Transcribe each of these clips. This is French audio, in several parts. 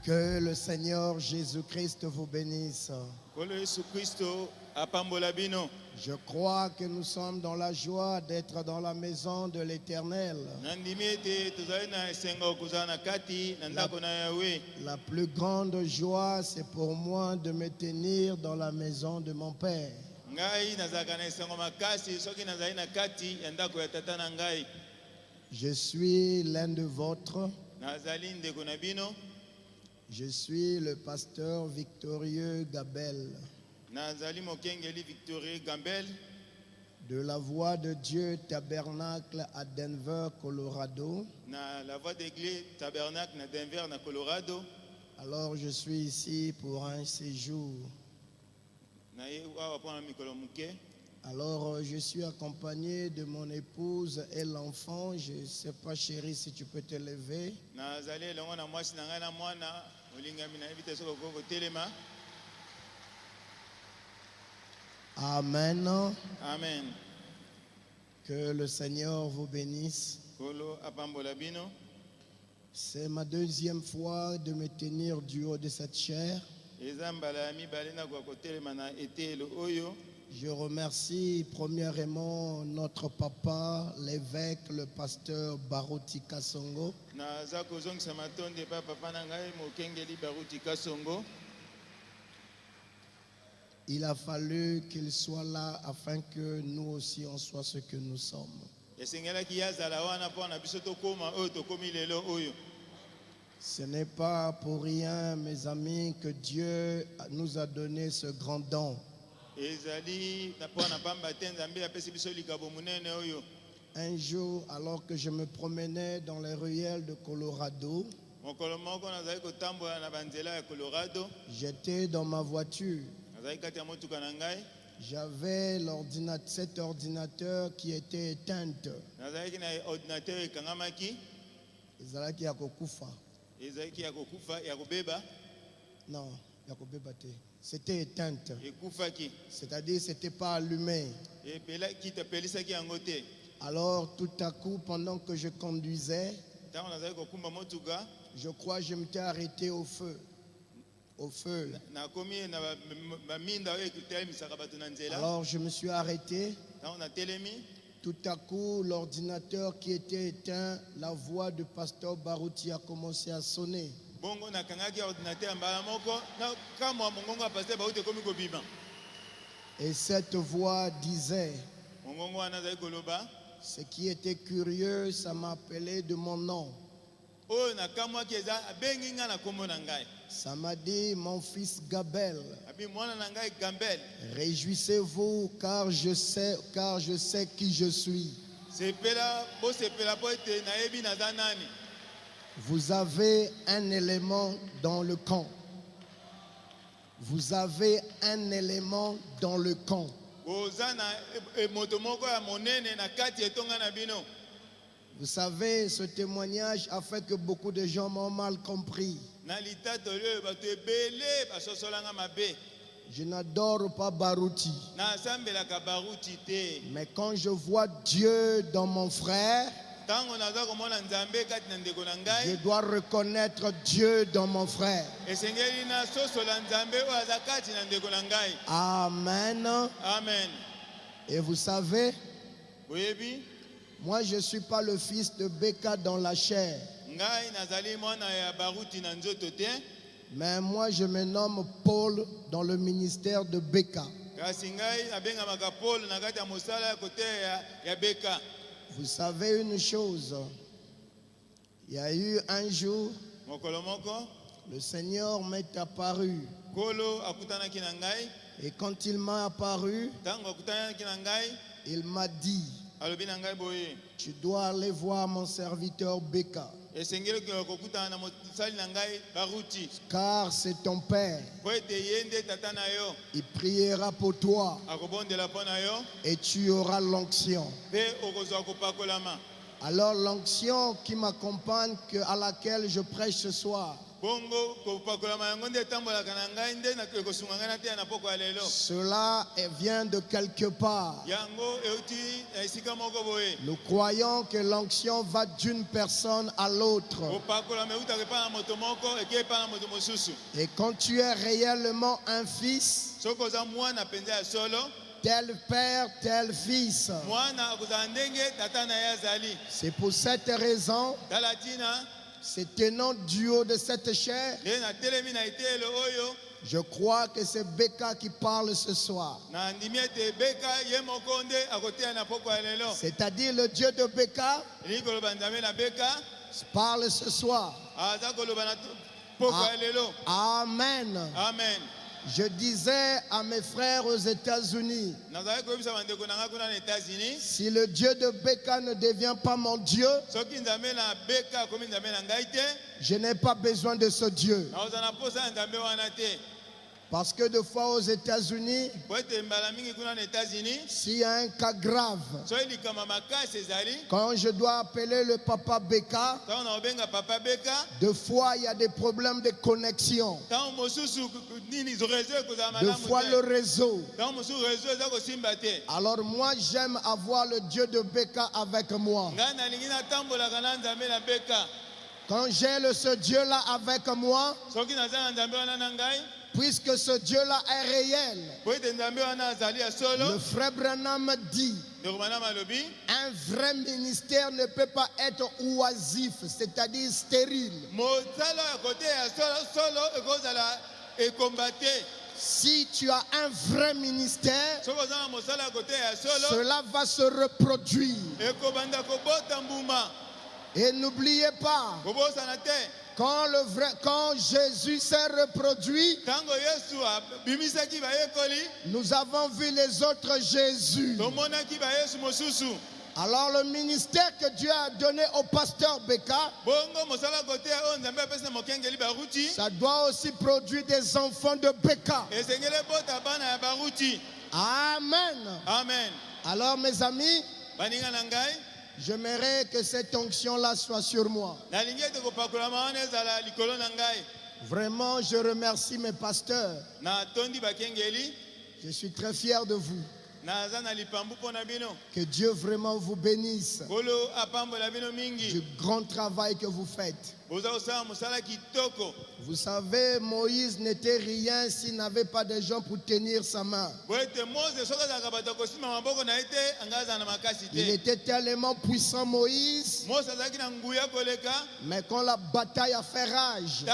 Que le Seigneur Jésus-Christ vous bénisse. apambola bino. Je crois que nous sommes dans la joie d'être dans la maison de l'Éternel. Nandimi ete tozali na esengo kozala na kati na ndako na Yahweh. La plus grande joie, c'est pour moi de me tenir dans la maison de mon Père. Ngai nazalaka na esengo makasi soki nazali na kati ya ndako ya tata na ngai. Je suis l'un de vôtres. Nazali ndeko na bino. Je suis le pasteur Victorieux Gabel. Nazali mokengeli Victorieux Gambel. De la Voix de Dieu Tabernacle à Denver, Colorado. Na la Voix d'église Tabernacle na Denver na Colorado. Alors je suis ici pour un séjour. Na ye awa pona mikolo muke. Alors je suis accompagné de mon épouse et l'enfant. Je ne sais pas chérie si tu peux te lever. Nazali elongo na mwasi na ngai na mwana olingami na ebite soko koko telema. Amen. Amen. Que le Seigneur vous bénisse. Kolo apambola bino. C'est ma deuxième fois de me tenir du haut de cette chaire. Eza mbala mibale na kwa telema na etelo oyo. Je remercie premièrement notre papa, l'évêque, le pasteur Baruti Kasongo. Naza kozongisa matonde pa papa na ngai mokengeli Baruti Kasongo. Il a fallu qu'il soit là afin que nous aussi on soit ce que nous sommes. Ce n'est pas pour rien, mes amis, que Dieu nous a donné ce grand don. Un jour, alors que je me promenais dans les ruelles de Colorado, j'étais dans ma voiture. J'avais cet ordinateur qui était éteint. Non, c'était éteint. C'est-à-dire c'était pas allumé. Alors tout à coup, pendant que je conduisais, je crois que je m'étais arrêté au feu. Alors je me suis arrêté. Tout à coup, l'ordinateur qui était éteint, la voix du pasteur Baruti a commencé à sonner. Et cette voix disait, ce qui était curieux, ça m'appelait de mon nom. Ça m'a dit, mon fils Gabel, réjouissez-vous car je sais qui je suis. Vous avez un élément dans le camp. Vous avez un élément dans le camp. Vous savez, ce témoignage a fait que beaucoup de gens m'ont mal compris. Je n'adore pas Baruti. Mais quand je vois Dieu dans mon frère, je dois reconnaître Dieu dans mon frère. Amen. Amen. Et vous savez, moi je ne suis pas le fils de Beka dans la chair. Mais moi je me nomme Paul dans le ministère de Beka. Vous savez une chose, il y a eu un jour, le Seigneur m'est apparu. Et quand il m'a apparu, il m'a dit, tu dois aller voir mon serviteur Beka. Car c'est ton père. Il priera pour toi. Et tu auras l'onction. Alors l'onction qui m'accompagne, à laquelle je prêche ce soir, Cela vient de quelque part. Nous croyons que l'onction va d'une personne à l'autre. Et quand tu es réellement un fils, tel père, tel fils. C'est pour cette raison, c'est tenant du haut de cette chair, je crois que c'est Beka qui parle ce soir. C'est-à-dire le Dieu de Beka parle ce soir. Amen. Amen. Je disais à mes frères aux États-Unis, si le Dieu de Beka ne devient pas mon Dieu, je n'ai pas besoin de ce Dieu. Parce que de fois aux États-Unis, s'il y a un cas grave, quand je dois appeler le papa Beka, de fois il y a des problèmes de connexion. De fois le réseau. Alors moi j'aime avoir le Dieu de Beka avec moi. Quand j'ai ce Dieu-là avec moi, puisque ce Dieu-là est réel, le frère Branham dit, un vrai ministère ne peut pas être oisif, c'est-à-dire stérile. Si tu as un vrai ministère, cela va se reproduire. Et n'oubliez pas, quand Jésus s'est reproduit, nous avons vu les autres Jésus. Alors le ministère que Dieu a donné au pasteur Beka, ça doit aussi produire des enfants de Beka. Amen. Amen. Alors mes amis, j'aimerais que cette onction-là soit sur moi. Vraiment, je remercie mes pasteurs. Je suis très fier de vous. Que Dieu vraiment vous bénisse du grand travail que vous faites. Vous savez, Moïse n'était rien s'il n'avait pas de gens pour tenir sa main. Il était tellement puissant, Moïse, mais quand la bataille a fait rage,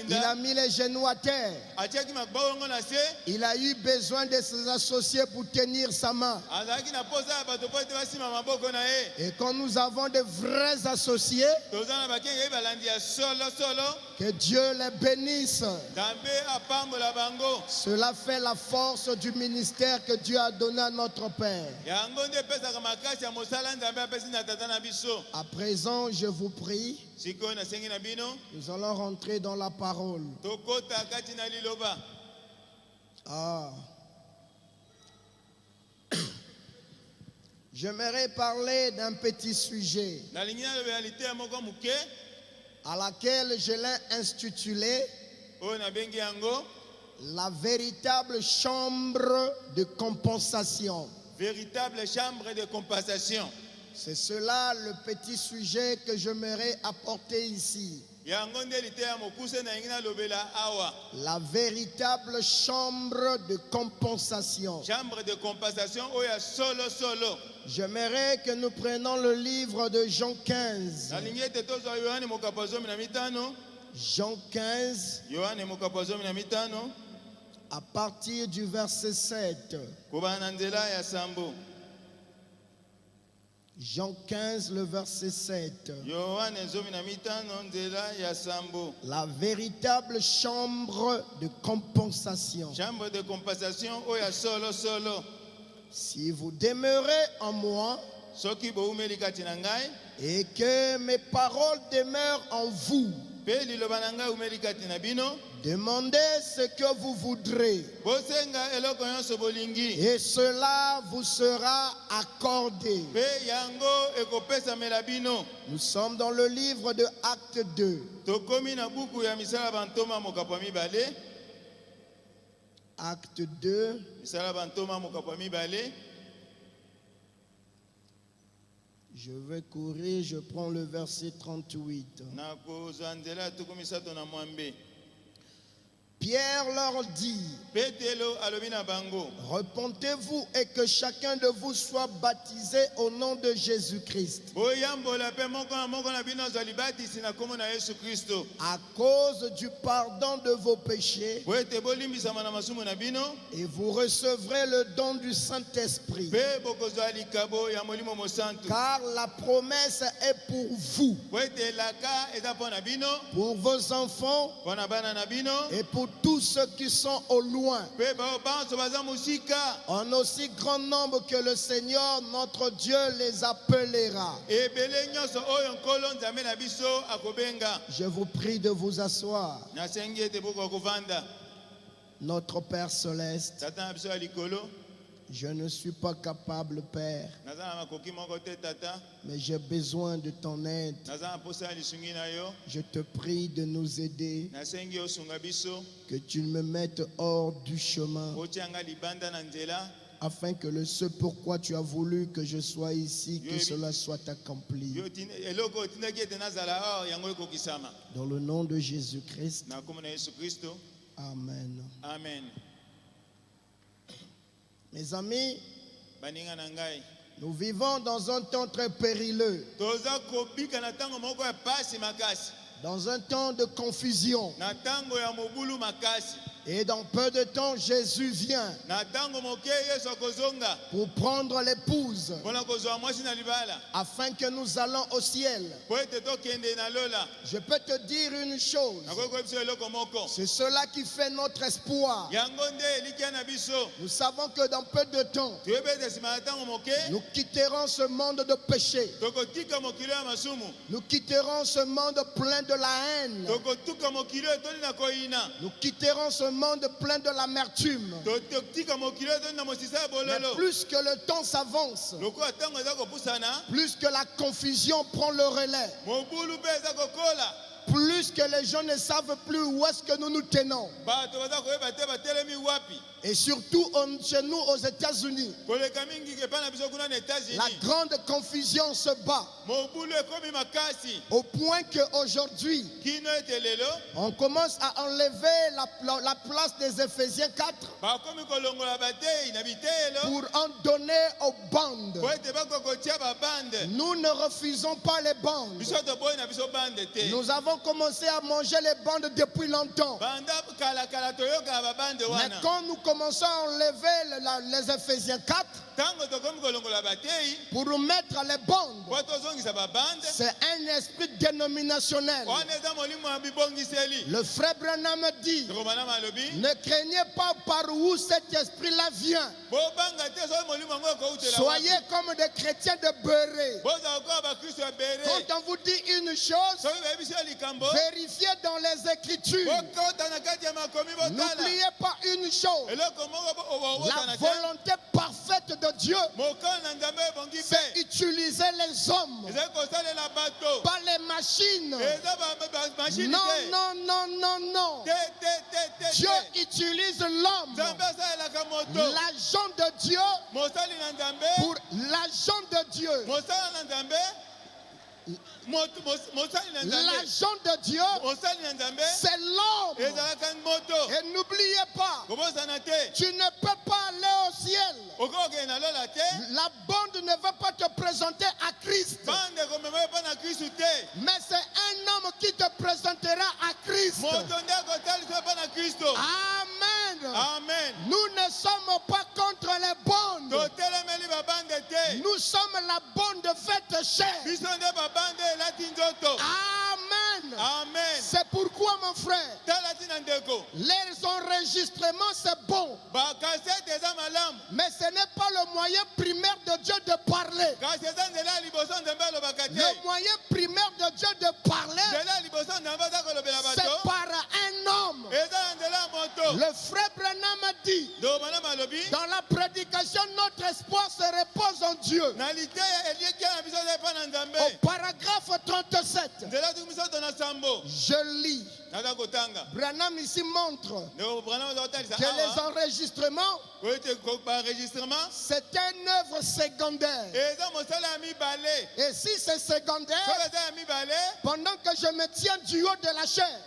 il a mis les genoux à terre. Il a eu besoin de ses associés pour tenir sa main. Et quand nous avons de vrais associés, que Dieu les bénisse. Cela fait la force du ministère que Dieu a donné à notre Père. À présent, je vous prie, nous allons rentrer dans la parole. J'aimerais parler d'un petit sujet à laquelle je l'ai intitulé la véritable chambre de compensation. Véritable chambre de compensation. C'est cela le petit sujet que j'aimerais apporter ici. La véritable chambre de compensation. Chambre de compensation, oya solo solo. J'aimerais que nous prenions le livre de Jean 15. Jean 15. À partir du verset 7. Jean 15, le verset 7. La véritable chambre de compensation. Chambre de compensation, oya solo solo. Si vous demeurez en moi et que mes paroles demeurent en vous, Demandez ce que vous voudrez et cela vous sera accordé. Nous sommes dans le livre de Acte 2. Acte 2. Je vais courir, je prends le verset 38. Pierre leur dit, repentez-vous et que chacun de vous soit baptisé au nom de Jésus-Christ à cause du pardon de vos péchés, et vous recevrez le don du Saint-Esprit. Car la promesse est pour vous, pour vos enfants et pour tous ceux qui sont au loin, en aussi grand nombre que le Seigneur notre Dieu les appellera. Je vous prie de vous asseoir. Notre Père céleste, je ne suis pas capable, Père, mais j'ai besoin de ton aide. Je te prie de nous aider, que tu me mettes hors du chemin, afin que ce pourquoi tu as voulu que je sois ici, que cela soit accompli. Dans le nom de Jésus-Christ. Amen. Amen. Mes amis, nous vivons dans un temps très périlleux, dans un temps de confusion. Et dans peu de temps, Jésus vient pour prendre l'épouse, afin que nous allons au ciel. Je peux te dire une chose, c'est cela qui fait notre espoir. Nous savons que dans peu de temps, nous quitterons ce monde de péché. Nous quitterons ce monde plein de la haine. Nous quitterons ce monde plein de l'amertume. Mais plus que le temps s'avance, plus que la confusion prend le relais, plus que les gens ne savent plus où est-ce que nous nous tenons. Et surtout chez nous aux États-Unis, la grande confusion se bat au point qu'aujourd'hui, on commence à enlever la place des Éphésiens 4 pour en donner aux bandes. Nous ne refusons pas les bandes. Nous avons commencé à manger les bandes depuis longtemps. Mais quand nous commençons à enlever les Éphésiens 4 pour mettre les bandes, c'est un esprit dénominationnel. Le frère Branham dit, ne craignez pas par où cet esprit-là vient. Soyez comme des chrétiens de beurré. Quand on vous dit une chose, vérifiez dans les Écritures. N'oubliez pas une chose, la volonté parfaite de Dieu, c'est utiliser les hommes, pas les machines. Non, non, non, non, non. Dieu utilise l'homme, l'agent de Dieu, pour l'agent de Dieu. L'agent de Dieu, c'est l'homme. Et n'oubliez pas, tu ne peux pas aller au ciel. La bande ne va pas te présenter à Christ, mais c'est un homme qui te présentera à Christ. Amen. Amen. Nous ne sommes pas contre les bandes. Nous sommes la bande faite chair. Amen. Amen. C'est pourquoi, mon frère, les enregistrements c'est bon, mais ce n'est pas le moyen primaire de Dieu de parler. Le moyen primaire de Dieu de parler, Dans la prédication, notre espoir se repose en Dieu. Au paragraphe 37, je lis. Branham ici montre que les enregistrements, c'est une œuvre secondaire. Et si c'est secondaire, pendant que je me tiens du haut de la chair,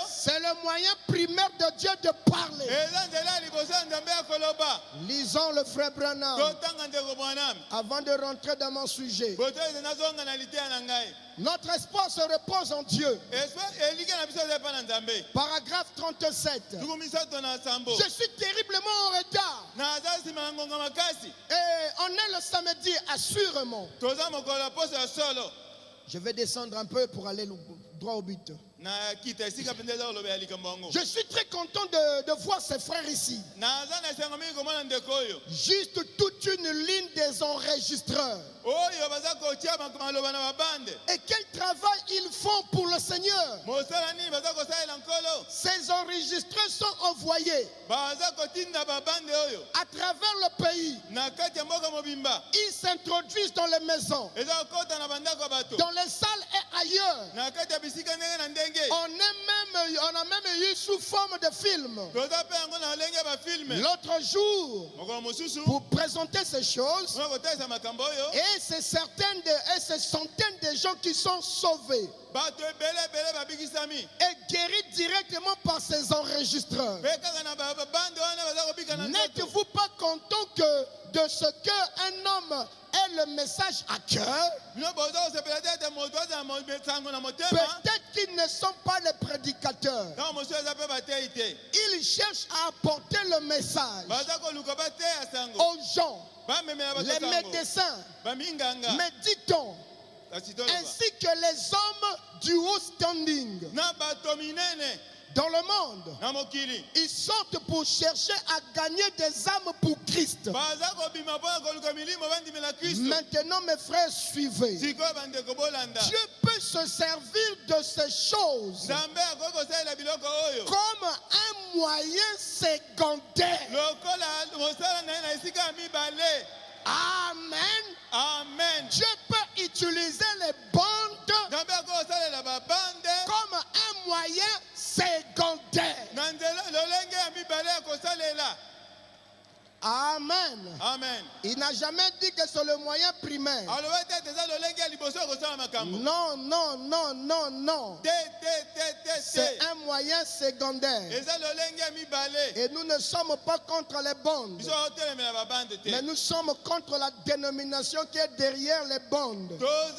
c'est le moyen primaire de Dieu de parler. Lisons le frère Branham avant de rentrer dans mon sujet. Notre espoir se repose en Dieu. Paragraphe 37. Je suis terriblement en retard. Et on est le samedi, assurément. Je vais descendre un peu pour aller droit au but. Je suis très content de voir ces frères ici. Juste toute une ligne des enregistreurs. Et quel travail ils font pour le Seigneur. Ces enregistreurs sont envoyés à travers le pays. Ils s'introduisent dans les maisons, dans les salles et ailleurs. On a même eu sous forme de film. L'autre jour, pour présenter ces choses, et c'est ces centaines de gens qui sont sauvés et guéris directement par ces enregistreurs. N'êtes-vous pas content que de ce qu'un homme ait le message à cœur? Peut-être qu'ils ne sont pas les prédicateurs. Ils cherchent à apporter le message aux gens, les médecins, méditons, ainsi que les hommes du haut standing dans le monde. Ils sortent pour chercher à gagner des âmes pour Christ. Maintenant, mes frères, suivez. Dieu peut se servir de ces choses comme un moyen secondaire. Amen. Amen. Dieu peut utiliser les bandes comme un moyen secondaire. Amen. Amen. Il n'a jamais dit que c'est le moyen primaire. Non, non, non, non, non. C'est un moyen secondaire. Et nous ne sommes pas contre les bandes. Mais nous sommes contre la dénomination qui est derrière les bandes. Le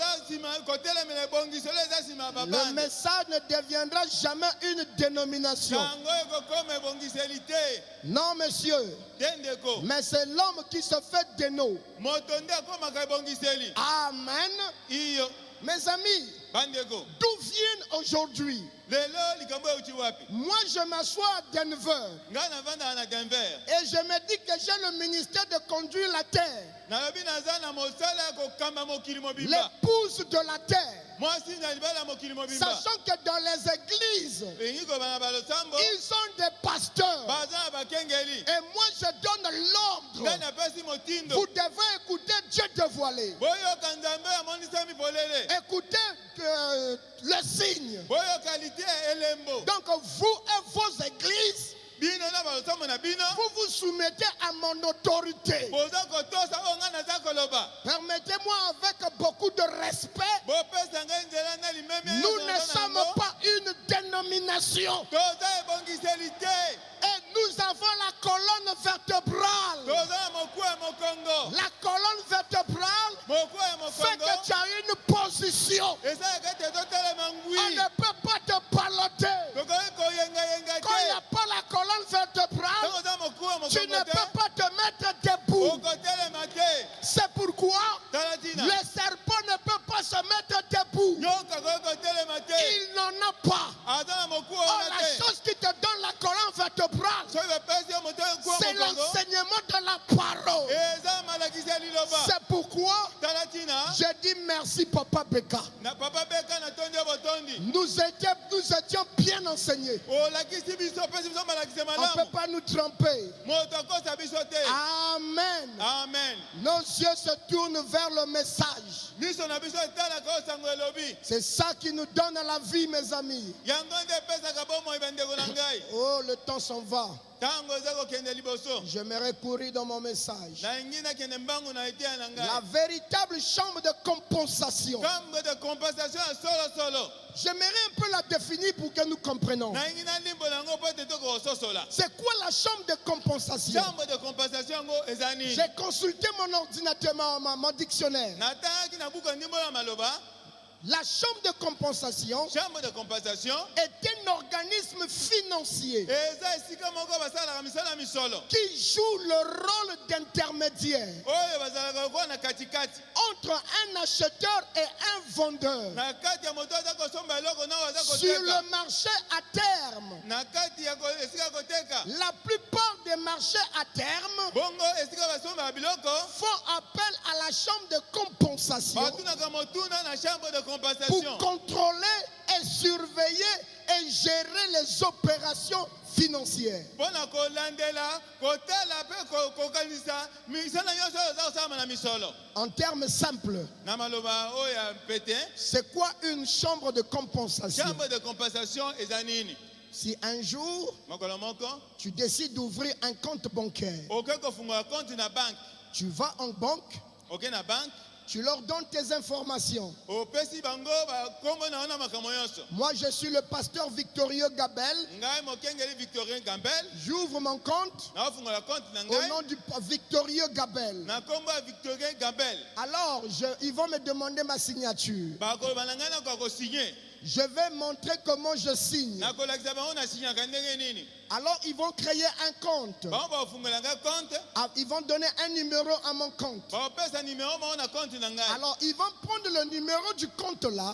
message ne deviendra jamais une dénomination. Non, monsieur. Mais c'est l'homme qui se fait déno. Amen. Mes amis, d'où viennent aujourd'hui? Moi, je m'assois à Denver. Et je me dis que j'ai le ministère de conduire la terre. L'épouse de la terre. Sachant que dans les églises, ils sont des pasteurs. Et moi, je donne l'ordre. Vous devez écouter Dieu dévoilé. Écoutez le signe. Donc, vous et vos églises, vous vous soumettez à mon autorité. Permettez-moi avec beaucoup de respect. Nous ne sommes pas une dénomination. Et nous avons la colonne vertébrale. La colonne vertébrale fait que tu as une position. On ne peut pas te baloter. Quand il n'y a pas la colonne vertébrale, tu ne peux pas te mettre debout. C'est pourquoi le serpent ne peut pas se mettre debout. Il n'en a pas. Oh, la chose qui te donne la colonne vertébrale, c'est l'enseignement de la parole. C'est pourquoi j'ai dit merci Papa Beka. Nous étions bien enseignés. On ne peut pas nous tromper. Amen. Amen. Nos yeux se tournent vers le message. C'est ça qui nous donne la vie, mes amis. Oh, le temps s'en va. J'aimerais courir dans mon message. La véritable chambre de compensation. J'aimerais un peu la définir pour que nous comprenions. C'est quoi la chambre de compensation? J'ai consulté mon ordinateur, mon dictionnaire. La chambre de compensation est un organisme financier qui joue le rôle d'intermédiaire entre un acheteur et un vendeur sur le marché à terme. La plupart des marchés à terme font appel à la chambre de compensation pour contrôler et surveiller et gérer les opérations financières. En termes simples, c'est quoi une chambre de compensation? Si un jour tu décides d'ouvrir un compte bancaire, tu vas en banque, tu leur donnes tes informations. Moi, je suis le pasteur Victorieux Gabel. J'ouvre mon compte au nom du Victorieux Gabel. Alors, ils vont me demander ma signature. Je vais montrer comment je signe. Alors ils vont créer un compte. Ils vont donner un numéro à mon compte. Alors ils vont prendre le numéro du compte là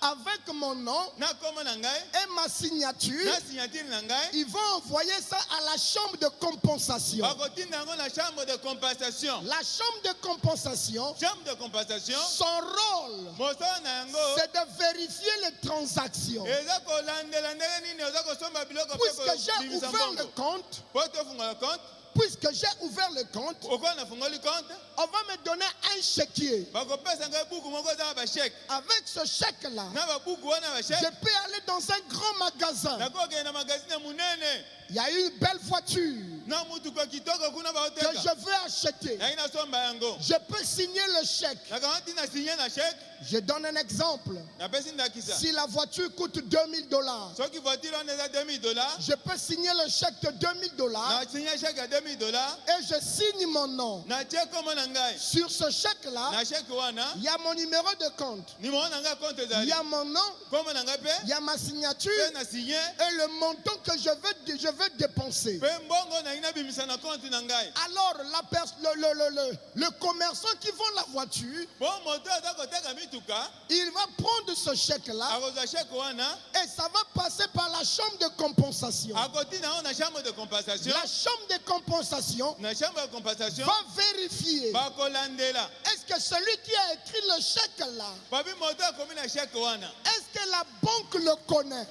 avec mon nom et ma signature. Ils vont envoyer ça à la chambre de compensation. La chambre de compensation, son rôle, c'est de vérifier les transactions. Puisque j'ai ouvert le compte, on va me donner un chéquier. Avec ce chèque-là, je peux aller dans un grand magasin. Il y a une belle voiture que je veux acheter. Je peux signer le chèque. Je donne un exemple. Si la voiture coûte $2000, je peux signer le chèque de $2000 et je signe mon nom. Sur ce chèque-là, il y a mon numéro de compte. Il y a mon nom, il y a ma signature et le montant que je veux dépenser. Alors, le commerçant qui vend la voiture, il va prendre ce chèque-là et ça va passer par la chambre de compensation. La chambre de compensation va vérifier est-ce que celui qui a écrit le chèque-là, est-ce que la banque le connaît?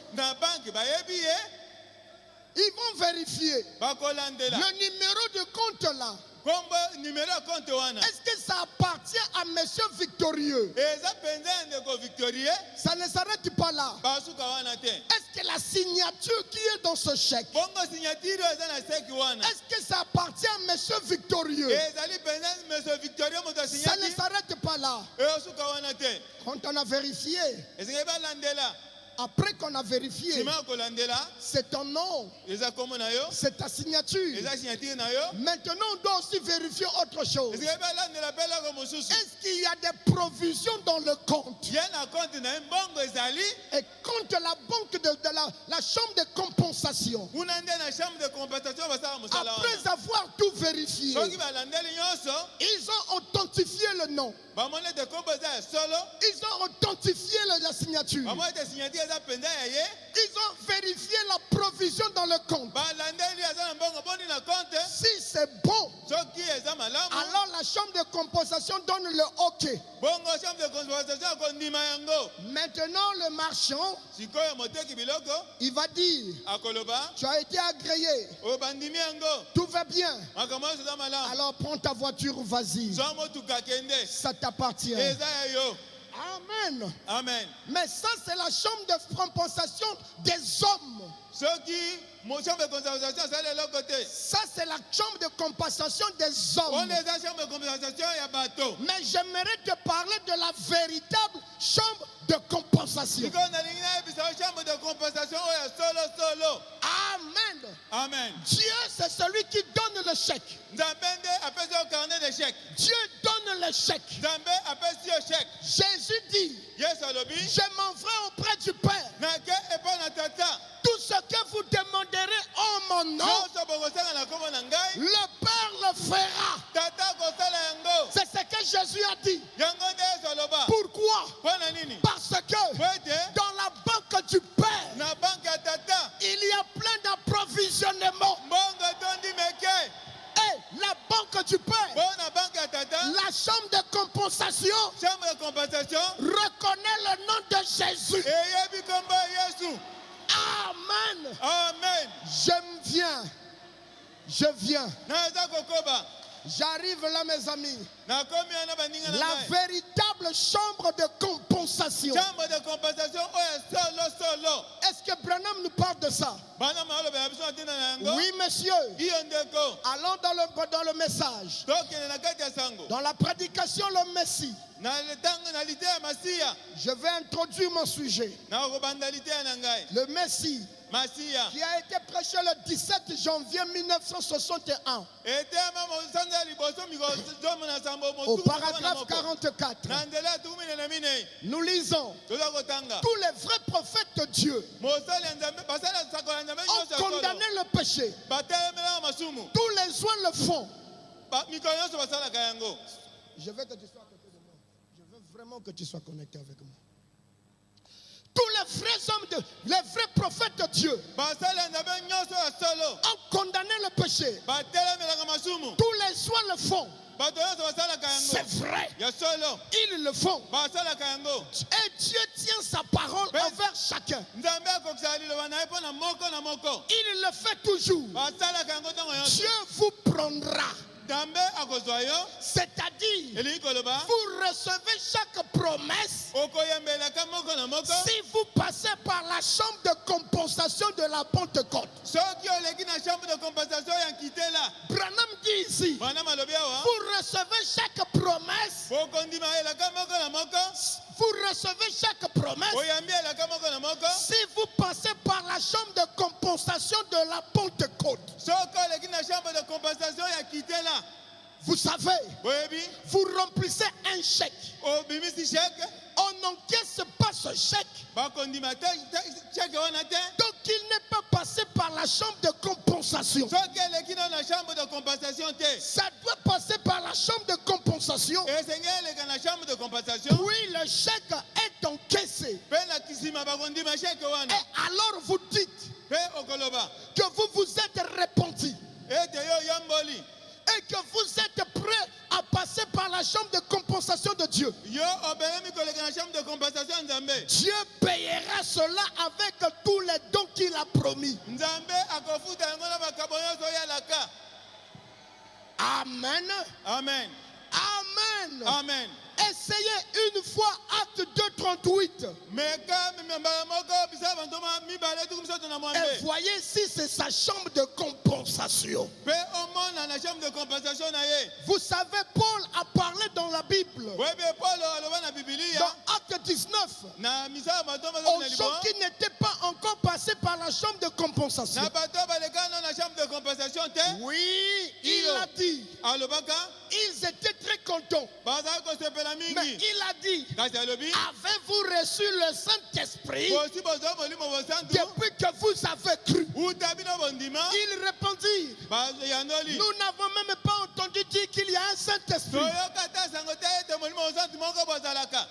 Ils vont vérifier le numéro de compte là. Est-ce que ça appartient à Monsieur Victorieux? Ça ne s'arrête pas là. Est-ce que la signature qui est dans ce chèque, est-ce que ça appartient à Monsieur Victorieux? Ça ne s'arrête pas là. Quand on a vérifié, après qu'on a vérifié, c'est ton nom, c'est ta signature. Maintenant, on doit aussi vérifier autre chose. Est-ce qu'il y a des provisions dans le compte? Et quand la banque de la chambre de compensation, après avoir tout vérifié, ils ont authentifié le nom. Ils ont authentifié la signature. Ils ont vérifié la provision dans le compte. Si c'est bon, alors la chambre de compensation donne le OK. Maintenant le marchand, il va dire, tu as été agréé, tout va bien, alors prends ta voiture, vas-y, ça t'appartient. Amen. Amen. Mais ça, c'est la chambre de compensation des hommes. Ça, c'est la chambre de compensation des hommes. Mais j'aimerais te parler de la véritable chambre de compensation. Amen. Amen. Dieu, c'est celui qui donne le chèque. Dieu donne le chèque. Jésus dit, je m'en vais auprès du Père. Tout ce que vous demanderez en mon nom, le Père le fera. C'est ce que Jésus a dit. Pourquoi? Parce que dans la banque du Père, il y a plein d'approvisionnement. Et la banque du Père, la chambre de compensation, reconnaît le nom de Jésus. Amen. Amen. Je viens. J'arrive là, mes amis. La véritable chambre de compensation. Est-ce que Branham nous parle de ça? Oui, monsieur. Allons dans le message. Dans la prédication, le Messie. Je vais introduire mon sujet. Le Messie, qui a été prêché le 17 janvier 1961. Au paragraphe 44. Nous lisons: tous les vrais prophètes de Dieu ont condamné le péché. Tous les soins le font. Je veux que tu sois à côté de moi. Je veux vraiment que tu sois connecté avec moi. Tous les vrais hommes, les vrais prophètes de Dieu ont condamné le péché. Tous les soins le font. C'est vrai. Ils le font. Et Dieu tient sa parole envers chacun. Il le fait toujours. Dieu vous prendra. C'est-à-dire, vous recevez chaque promesse si vous passez par la chambre de compensation de la Pentecôte. Branham dit ici, vous recevez chaque promesse. Vous recevez chaque promesse si vous passez par la chambre de compensation de la Pentecôte. Vous savez, vous remplissez un chèque. On n'encaisse pas ce chèque. Donc il n'est pas passé par la chambre de compensation. Ça doit passer par la chambre de compensation. Oui, le chèque est encaissé. Et alors vous dites que vous vous êtes repenti. Et que vous êtes prêts à passer par la chambre de compensation de Dieu. Dieu payera cela avec tous les dons qu'il a promis. Amen. Amen. Amen. Amen. Essayez une fois Acte 2:38. Et voyez si c'est sa chambre de compensation. Vous savez, Paul a parlé dans la Bible. Dans Acte 19. Aux gens qui n'étaient pas encore passés par la chambre de compensation. Oui, il a dit. Ils étaient très contents. Mais il a dit, avez-vous reçu le Saint-Esprit depuis que vous avez cru? Il répondit, nous n'avons même pas entendu dire qu'il y a un Saint-Esprit.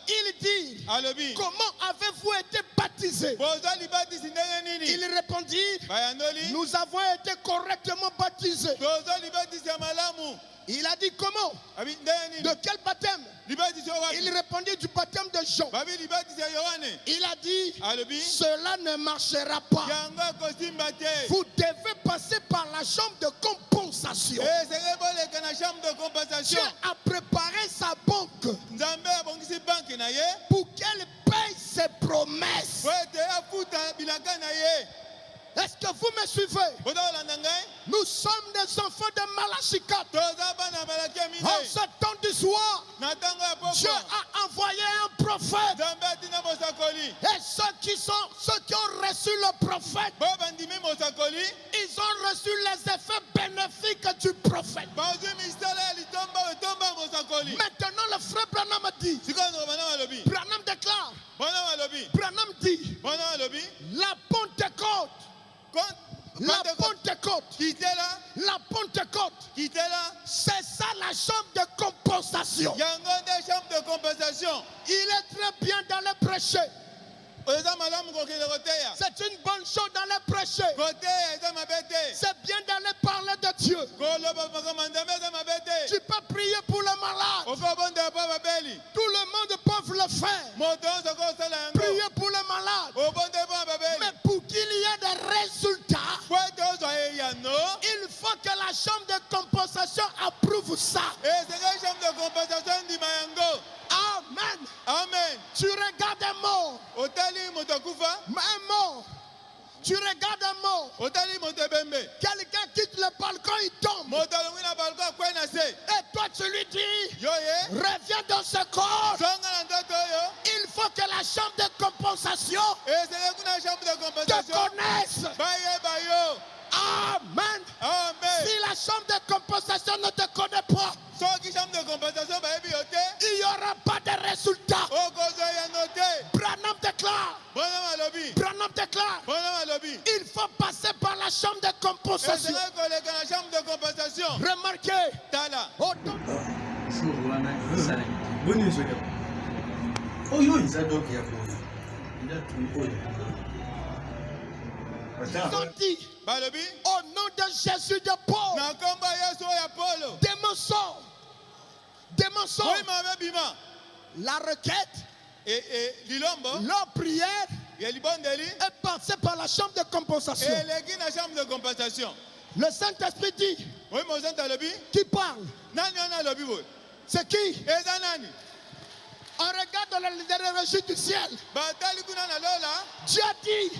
Il dit, comment avez-vous été baptisé baptisés? Il répondit, nous avons été correctement baptisés. Il a dit comment? De quel baptême? Il répondit du baptême de Jean. Il a dit, cela ne marchera pas. Vous devez passer par la chambre de compensation. Dieu a préparé sa banque pour qu'elle paye ses promesses. Est-ce que vous me suivez? Nous sommes des enfants de Malachikat. En ce temps du soir, Dieu a envoyé un prophète. Et ceux qui ont reçu le prophète, ils ont reçu les effets bénéfiques du prophète. Maintenant, le frère Branham dit, Branham déclare, Branham dit, la Pentecôte, la Pentecôte, c'est ça la chambre de compensation. Il est très bien d'aller prêcher. C'est une bonne chose d'aller prêcher. C'est bien d'aller parler de Dieu. Tu peux prier pour les malades. Tout le monde peut le faire. Prier pour les malades. Mais pour qu'il y ait des résultats, il faut que la chambre de compensation approuve ça. Amen. Amen. Tu regardes un mort. Un mort. Tu regardes un mort. Quelqu'un quitte le balcon, il tombe. Et toi tu lui dis, reviens dans ce corps. Il faut que la chambre de compensation te connaisse. Amen. Si la chambre de compensation ne te connaît pas, il n'y aura pas de résultat. Branham déclare, il faut passer par la chambre de compensation. Remarquez, ils ont dit, au nom de Jésus de Paul, des mensonges, la requête, leur prière est passée par la chambre de compensation. Le Saint-Esprit dit, qui parle? C'est qui? On regarde les registres du ciel. Dieu a dit,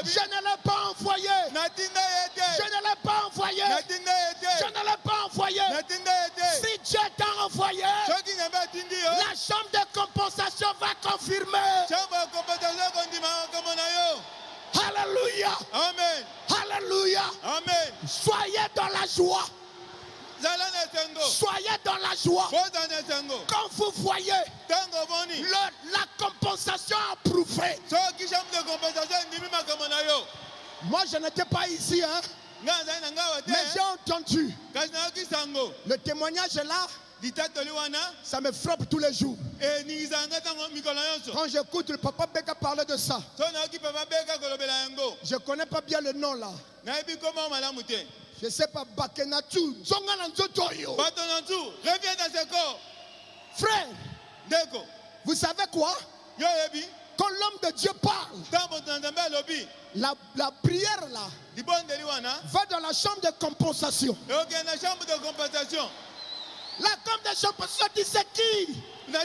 je ne l'ai pas envoyé. Je ne l'ai pas envoyé. Je ne l'ai pas envoyé. Si Dieu t'a envoyé, la chambre de compensation va confirmer. Alléluia. Amen. Alléluia. Amen. Soyez dans la joie. Soyez dans la joie. Quand vous voyez la compensation approuvée. Moi je n'étais pas ici, hein? Mais j'ai entendu. Le témoignage est là. Ça me frappe tous les jours. Quand j'écoute le papa Beka parler de ça, je ne connais pas bien le nom là. Je ne sais pas, Bakenatu, reviens dans ce corps. Frère, vous savez quoi? Quand l'homme de Dieu parle, la prière là va dans la chambre de compensation. La chambre de compensation dit c'est qui? Non,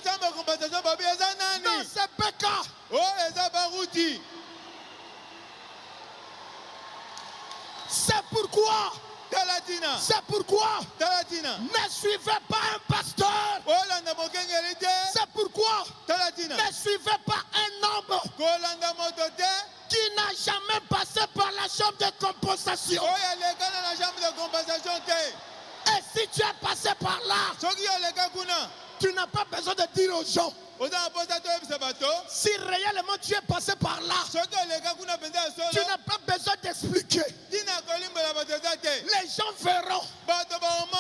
c'est Beka. C'est pourquoi ne suivez pas un pasteur. C'est pourquoi ne suivez pas un homme qui n'a jamais passé par la chambre de compensation. Et si tu es passé par là, tu n'as pas besoin de dire aux gens. Si réellement tu es passé par là, tu n'as pas besoin d'expliquer. Les gens verront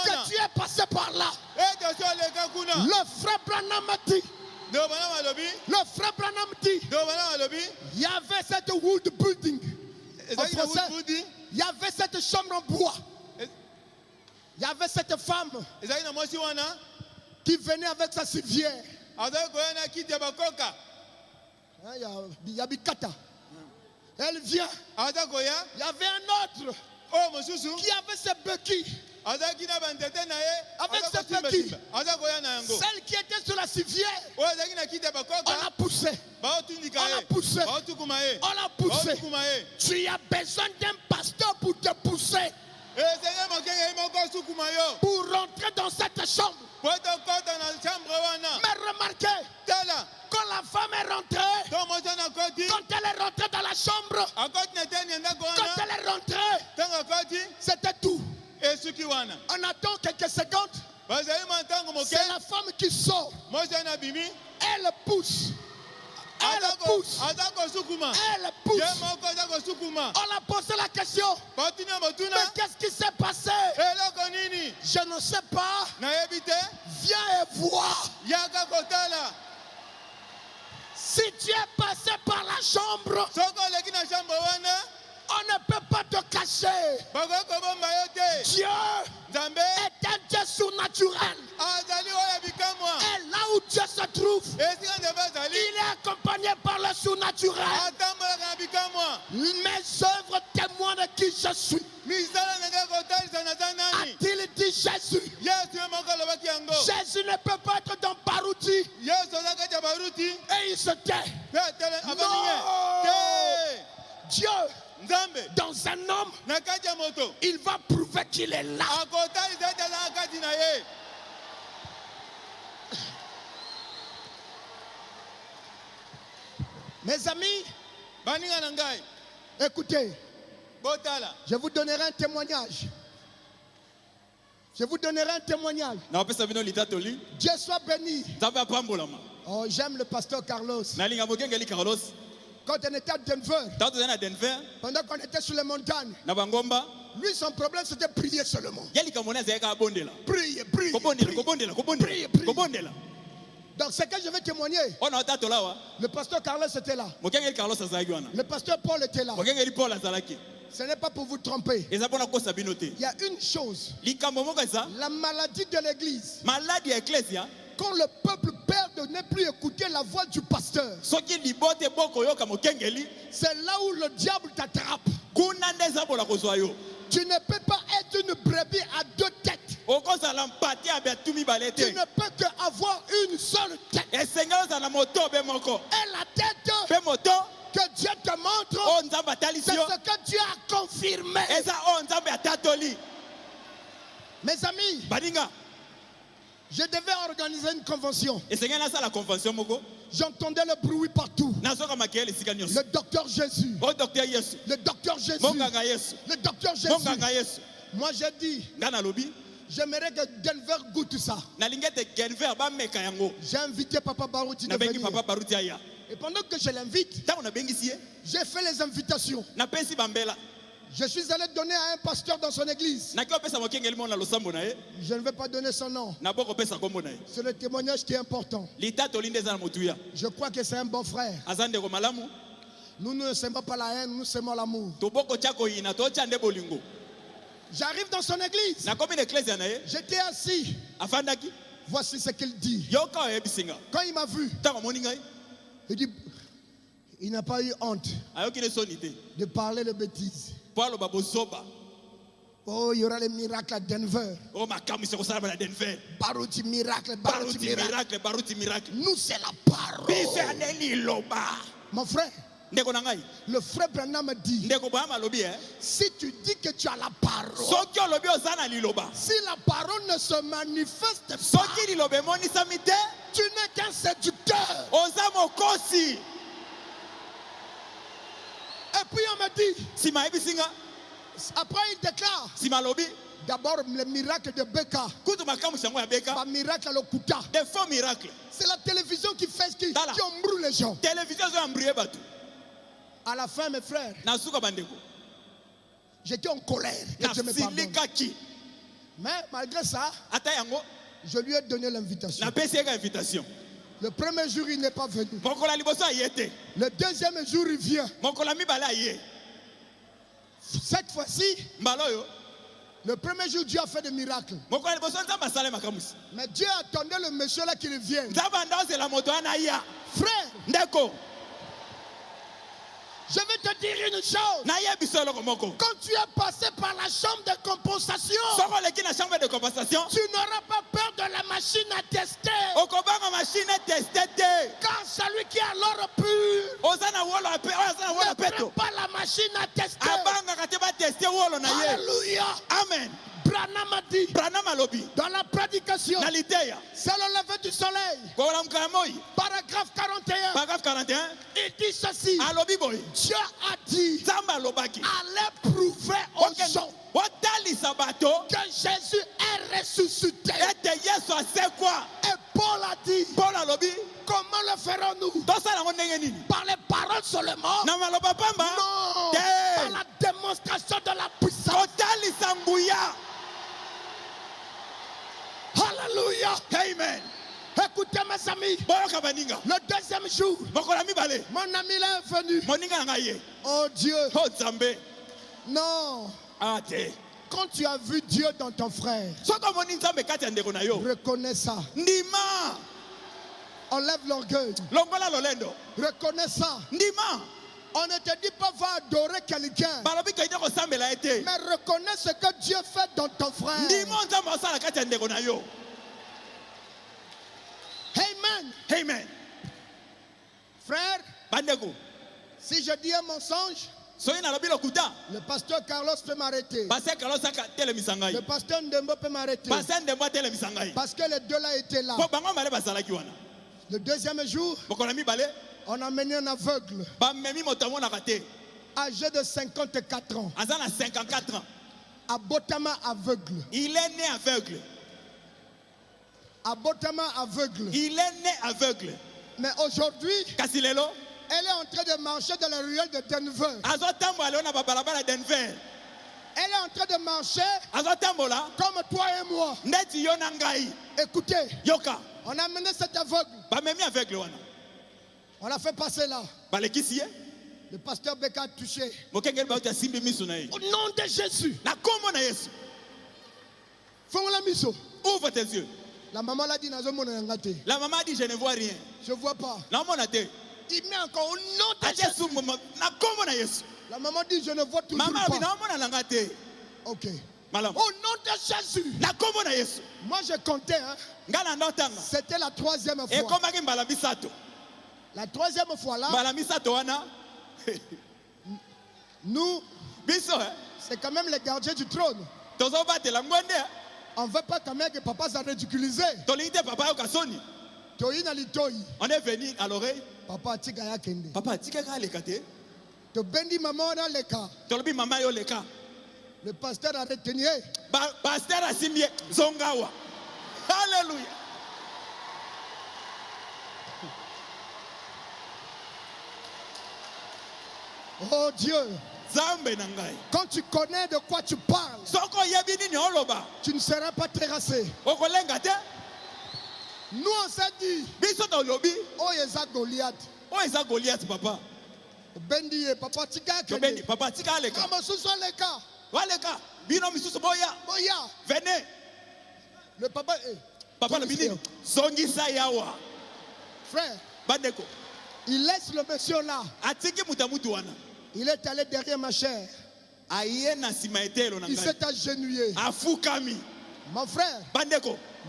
que tu es passé par là. Le frère Branham dit, Le frère Branham dit, il y avait cette wood building. En français, il y avait cette chambre en bois. Il y avait cette femme qui venait avec sa civière. Il y a Bikata. Elle vient. Il y avait un autre qui avait ses béquilles. Avec ses béquilles. Celle qui était sur la civière, on l'a poussée. On l'a poussée. On l'a poussée. Tu as besoin d'un pasteur pour te pousser. Pour rentrer dans cette chambre. Mais remarquez, quand la femme est rentrée, quand elle est rentrée dans la chambre, quand elle est rentrée, c'était tout. On attend quelques secondes. C'est la femme qui sort. Elle pousse. Elle pousse. Elle pousse. On a posé la question. Mais qu'est-ce qui s'est passé? Je ne sais pas. Viens et vois. Si tu es passé par la chambre, on ne peut pas te cacher. Dieu est un Dieu surnaturel. Et là où Dieu se trouve, il est accompagné par le surnaturel. Mes œuvres témoignent de qui je suis. A-t-il dit Jésus? Jésus ne peut pas être dans Barouti. Et il se tait. Non. Dieu, dans un homme, il va prouver qu'il est là. Mes amis, écoutez, je vous donnerai un témoignage. Je vous donnerai un témoignage. Dieu soit béni. Oh, j'aime le pasteur Carlos. Quand on était à Denver, pendant qu'on était sur les montagnes, lui, son problème, c'était prier seulement. Prier, prier. Donc, ce que je vais témoigner, le pasteur Carlos était là. Le pasteur Paul était là. Ce n'est pas pour vous tromper. Il y a une chose. La maladie de l'église. Quand le peuple perd de ne plus écouter la voix du pasteur, c'est là où le diable t'attrape. Tu ne peux pas être une brebis à deux têtes. Tu ne peux qu'avoir une seule tête. Et la tête que Dieu te montre, c'est ce que Dieu a confirmé. Mes amis, je devais organiser une convention. J'entendais le bruit partout. Le docteur Jésus. Le docteur Jésus. Le docteur Jésus. Moi j'ai dit, j'aimerais que Denver goûte ça. J'ai invité Papa Barouti de venir. Et pendant que je l'invite, j'ai fait les invitations. Je suis allé donner à un pasteur dans son église. Je ne vais pas donner son nom. C'est le témoignage qui est important. Je crois que c'est un bon frère. Nous ne semons pas la haine, nous semons l'amour. J'arrive dans son église. J'étais assis. Voici ce qu'il dit. Quand il m'a vu, il dit, il n'a pas eu honte de parler de bêtises. Oh, il y aura les miracles à Denver. Barouti miracle, Barouti miracle. Nous, c'est la parole. Mon frère, le frère Branham me dit, si tu dis que tu as la parole, si la parole ne se manifeste pas, tu n'es qu'un séducteur. Et puis on me dit, après il déclare, d'abord le miracle de Beka, le miracle à l'Okuta. C'est la télévision qui fait qui embrouille les gens. À la fin, mes frères, j'étais en colère que Dieu me pardonne. Mais malgré ça, je lui ai donné l'invitation. Le premier jour, il n'est pas venu. Le deuxième jour, il vient. Cette fois-ci, le premier jour, Dieu a fait des miracles. Mais Dieu attendait le monsieur là qu'il vienne. Frère, je vais te dire une chose. Quand tu es passé par la chambre de compensation, tu n'auras pas peur de la machine à tester. Car celui qui a l'or pur ne prend pas la machine à tester. Alléluia. Amen. Branham a dit dans la prédication, c'est le lever du soleil. Paragraphe 41. Il dit ceci. Dieu a dit, allez prouver aux gens que Jésus est ressuscité. Et Paul a dit, comment le ferons-nous? Par les paroles seulement? Non, par la démonstration de la puissance. Alléluia. Amen. Écoutez mes amis, le deuxième jour, mon ami là est venu. Oh Dieu. Non. Quand tu as vu Dieu dans ton frère, reconnais ça. Enlève l'orgueil. Reconnais ça. On ne te dit pas va adorer quelqu'un, mais reconnais ce que Dieu fait dans ton frère. Amen. Amen. Frère, si je dis un mensonge, le pasteur Carlos peut m'arrêter. Le pasteur Ndembo peut m'arrêter. Parce que les deux là étaient là. Le deuxième jour, on a mené un aveugle, âgé de 54 ans, à Botama aveugle. Il est né aveugle. À Botama aveugle. Il est né aveugle. Mais aujourd'hui, elle est en train de marcher dans la ruelle de Denver. Elle est en train de marcher comme toi et moi. Écoutez, on a mené cet aveugle. On l'a fait passer là. Le pasteur Beka a touché. Au nom de Jésus. Fais-moi la mise. Ouvre tes yeux. La maman l'a dit, la maman a dit, je ne vois rien. Je ne vois pas. Il met encore au nom de Jésus. La maman dit, je ne vois toujours pas. Ok. Au nom de Jésus. Moi je comptais. C'était la troisième fois. La troisième fois là. Nous, c'est quand même les gardiens du trône. On ne veut pas quand même que papa s'est ridiculisé. On est venu à l'oreille. Papa a tika ya kende. Papa a tika ya lekate. To bendi maman dans le cas. Tolobi maman yo leka. Le pasteur a retenu. Pasteur a simbié zongawa. Alléluia. Oh Dieu. Quand tu connais de quoi tu parles, tu ne seras pas terrassé. Nous on s'est dit, oh Yesa Goliath. Oh Yesa Goliath papa. Bendi papa tika kende. Papa tika leka. Kama suso leka. Waleka. Bino misusu boya. Boya. Venez. Le papa papa le bini. Zongisa yawa. Frère. Bandeko. Il laisse le monsieur là. Atiki mutamutu wana. Il est allé derrière ma chair. Il s'est agenouillé. Mon frère,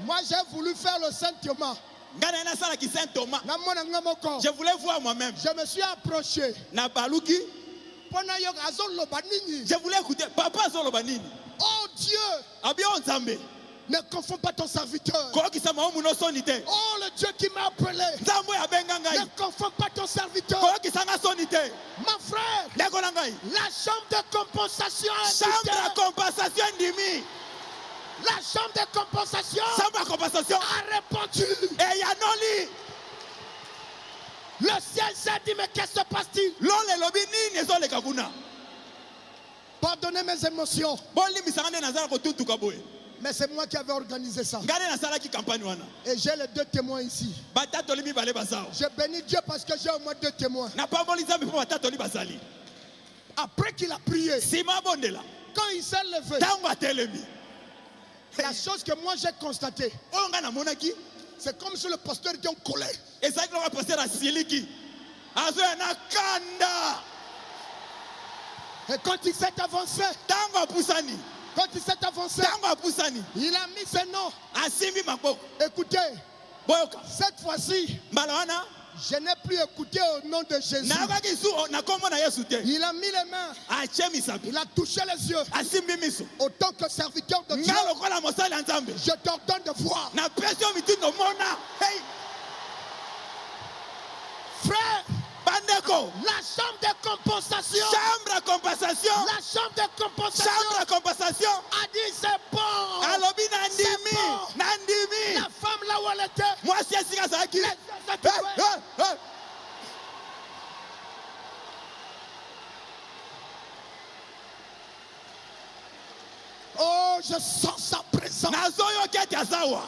moi j'ai voulu faire le Saint Thomas. Je voulais voir moi-même. Je me suis approché. Je voulais écouter. Papa oh Dieu. Ne confonds pas ton serviteur. Oh le Dieu qui m'a appelé. Ne confonds pas ton serviteur. Mon frère, la chambre de compensation la chambre de compensation a répondu. Le ciel s'est dit, mais qu'est-ce qui se passe-t-il? Pardonnez mes émotions. Mais c'est moi qui avais organisé ça. ngane nasalaki campagne wana Et j'ai les 2 témoins ici. batatoli mibale bazao Je bénis Dieu parce que j'ai au moins 2 témoins. napamboli nzambe mpo batatoli bazali Après qu'il a prié, nsima abondela quand il s'est levé, ntango atelemi la chose que moi j'ai constatée, oyo ngai namonaki c'est comme si le pasteur était en colère. ezalaki lokola paster asiliki azoya na kanda Et quand il s'est avancé, ntango apusani il a mis ses noms. asimbi maboko Écoutez, boyoka cette fois-ci, mbala wana je n'ai plus écouté au nom de Jésus. nayokaki su na kombo na yesu te Il a mis les mains, atie misapi il a touché les yeux. asimbi miso Autant que serviteur de Dieu, ngai lokola mosali ya nzambe je t'ordonne de voir. napesi yo mitindo mona hey Frère, bandeko la chambre de compensation, chambre à compensation la chambre de compensation chambre à compensation a dit c'est bon. alobi nandimi C'est bon. nandimi La femme là où elle était, mwasi esika azalaki les yeux étaient oh, je sens sa présence. nazoyoki ete azawa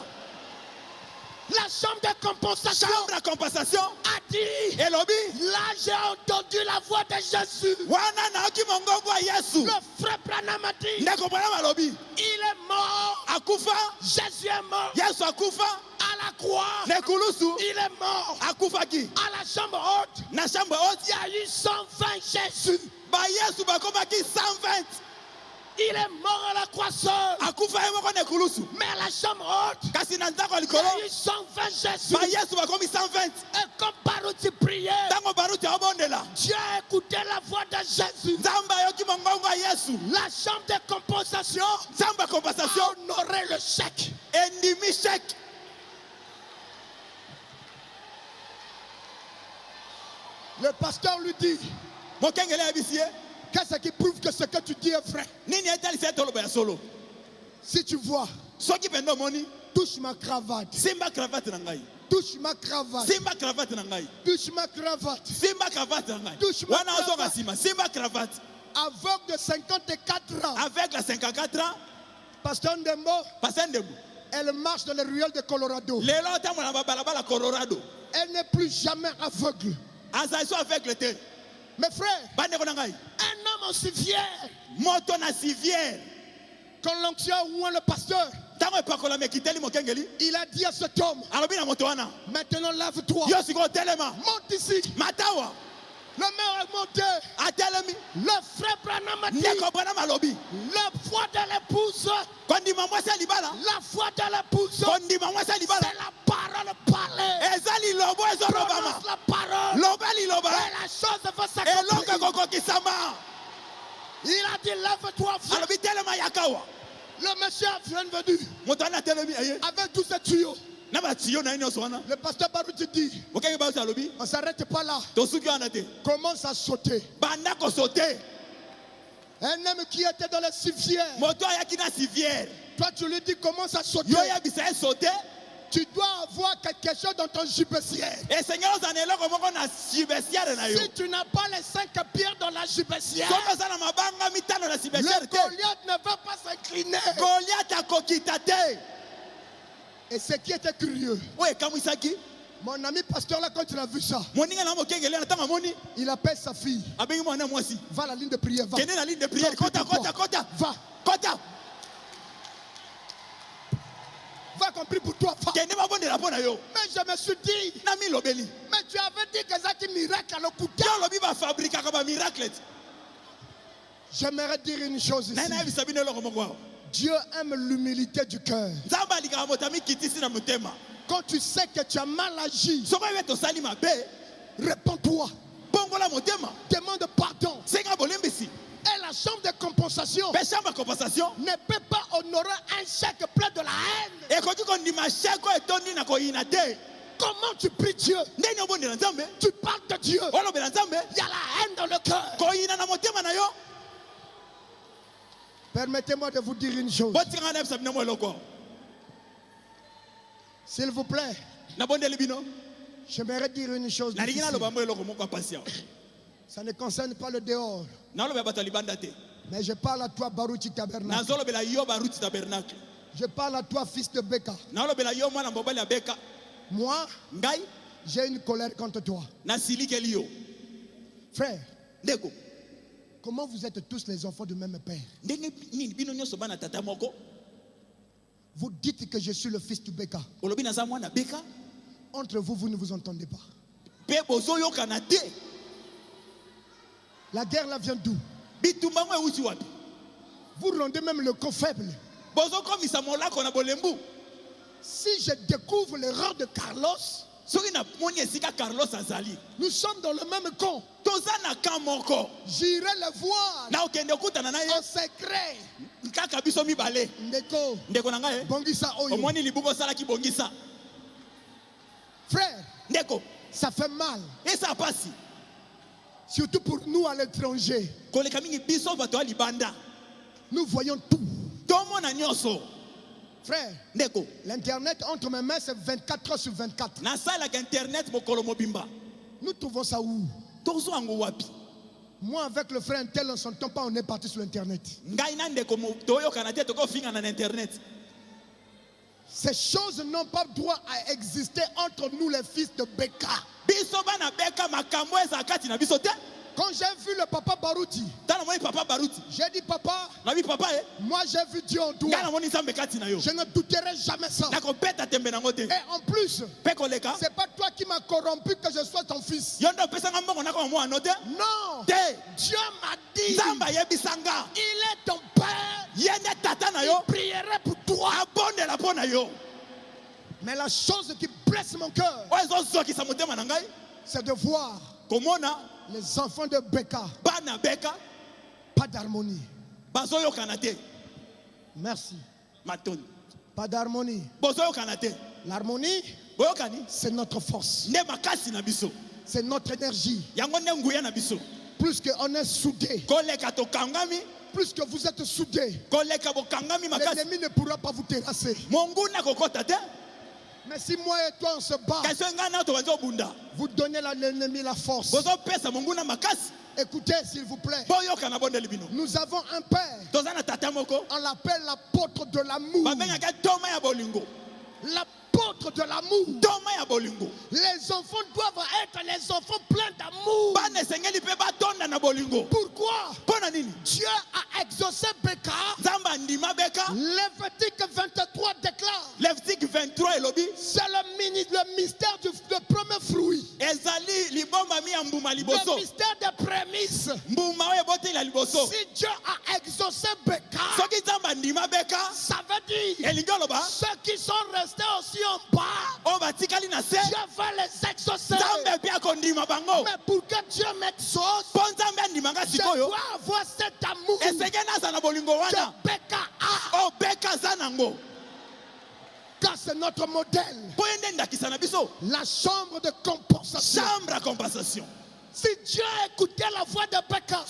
La chambre de compensation chambre à compensation a dit, elobi là j'ai entendu la voix de Jésus. wana nayoki mongongo ya yesu Le frère Branham a dit, ndeko branham alobi il est mort. akufa Jésus est mort yesu akufa à la croix. na ekulusu Il est mort akufaki à la chambre haute. na chambre Il y haute a eu 120 Jésus. bayesu bakomaki 120 Il est mort à la croix seul. akufa ye moko na ekulusu Mais à la chambre haute, kasi na nzako ya il y likolo a eu 120 Jésus. bayesu bakomi 120 Et comme Baruti priait, ntango baruti aobondela Dieu a écouté la voix de Jésus. nzambe ayoki mongongo ya yesu La chambre de compensation nzambe ya compensation a honoré le chèque. endimi sheke Le pasteur lui dit, mokengele yebisi ye qu'est-ce qui prouve que ce que tu dis est vrai? nini etalisi ete oloba ya solo Si tu vois, soki mpenza omoni touche ma cravate, simba cravate na ngai touche ma cravate, simba cravate na ngai touche ma cravate. simba cravate na ngai Touche ma wana ozonga cravate. nsima simba cravate Aveugle de 54 ans, avec la 54 ans pasteur Ndembo, pasa ndembo elle marche dans les ruelles de Colorado. lelo otambola na babalabala colorado Elle n'est plus jamais aveugle. azali so aveugle te Mes frères, bandeko na ngai un homme aussi fier, moto na civière quand l'onction ou le pasteur, ntango epakolama ekiteli mokengeli il a dit à cet homme, alobi na moto wana maintenant lève-toi, yo sikoyo telema monte ici. matawa Le maire est monté. atelemi Le frère Branham a dit, ndeko branam alobi la foi de l'épouse, kondima mwasi ya libala la foi de l'épouse, kondima mwasi ya libala c'est la parole parlée. eza lilobo ezolobama Prononce la parole. loba liloba Et la chose va eloko s'accomplir. ekokokisama Il a dit, lève-toi, frère. alobi telema yakawa Le monsieur vient venu moto wana atelemi aye avec tous ces tuyaux. na batiyo na ye nyonso wana Le pasteur Baruti dit, mokenge bayosi alobi on ne s'arrête pas là. tosuki wana te Commence à sauter. banda kosote Un homme qui était dans les civières. moto ayaki na civière Toi, tu lui dis, commence à sauter. yo oyebisa ye sote Tu dois avoir quelque chose dans ton gibecière. esengeli ozala na eloko moko na cibesiare na yo Si tu n'as pas les 5 pierres dans la gibecière, soki oza na mabanga mitano na le cibesiare te Goliath ne va pas s'incliner. goliat akokita te Et ce qui était curieux, oyo ekamwisaki mon ami pasteur là, quand il a vu ça, moninga na mokengeli na ntango amoni il appelle sa fille. abengi mwana mwasi Va à la ligne de prière, va. kende na ligne de prière kota kota kota Va. kota Va compris pour toi, va. kende babondela mpo na yo Mais je me suis dit, na milobeli mais tu avais dit que ça qui miracle à l'okuta. yo olobi bafabrikaka bamiracle te J'aimerais dire une chose naye ici. nayebisa bino eloko moko awa Dieu aime l'humilité du cœur. nzambe alikaka moto amikitisi na motema Quand tu sais que tu as mal agi, soki oyebi ete osali mabe réponds-toi. bongola motema Demande pardon. senga bolimbisi Et la chambre de compensation mpe chambre ya compensation ne peut pas honorer un chèque plein de la haine. ekoki kondima sheko etondi na koyina te Comment tu pries Dieu? ndeni obondela nzambe Tu parles de Dieu. olobela nzambe Il y a la haine dans le cœur. koyina na motema na yo Permettez-moi de vous dire une chose. botikanga na yebisa bino mo eloko S'il vous plaît, nabondeli bino j'aimerais dire une chose. nalingi difficile. naloba mo eloko moko ya pasi awa Ça ne concerne pas le dehors. nalobela bato ya libanda te Mais je parle à toi, Baruti Tabernacle. nazolobela yo baruti tabernacle Je parle à toi, fils de Beka. Moi, j'ai une colère contre toi. Frère, comment vous êtes tous les enfants du même père? Vous dites que je suis le fils de Beka. Entre vous, vous ne vous entendez pas. La guerre là vient d'où? Vous rendez même le corps faible. Si je découvre l'erreur de Carlos, nous sommes dans le même camp. J'irai le voir en secret. Ndeko, bongisa oyo. Frère, ça fait mal. Et ça passe. Surtout pour nous à l'étranger. Nous voyons tout. Frère, l'internet entre mes mains c'est 24 heures sur 24. Nous trouvons ça où? Moi avec le frère Intel on ne s'entend pas, on est parti sur l'internet. Ces choses n'ont pas droit à exister entre nous les fils de Beka. Quand j'ai vu le papa Barouti, j'ai dit papa, moi j'ai vu Dieu en toi. Je ne douterai jamais ça. Et en plus, c'est pas toi qui m'as corrompu que je sois ton fils. Non, Dieu m'a dit, il est ton père, il prierait pour toi. Mais la chose qui blesse mon cœur, c'est de voir les enfants de Beka, pas d'harmonie. Merci. Pas d'harmonie. L'harmonie, c'est notre force. C'est notre énergie. Plus qu'on est soudés, plus que vous êtes soudés, l'ennemi ne pourra pas vous terrasser. Mais si moi et toi on se bat, vous donnez à l'ennemi la force. Écoutez s'il vous plaît. Nous avons un père. On l'appelle l'apôtre de l'amour. L'apôtre de l'amour. Les enfants doivent être les enfants pleins d'amour. Pourquoi? Dieu a exaucé Beka. Lévitique 23 déclare. C'est le mystère du premier fruit. Le mystère des prémices. Si Dieu a exaucé Beka, ça veut dire ceux qui sont restés aussi en bas, Dieu va les exaucer. Mais pour que Dieu m'exauce, je dois avoir cet amour que Beka a. Car c'est notre modèle. La chambre de compensation. Si Dieu a écouté la voix de Beka,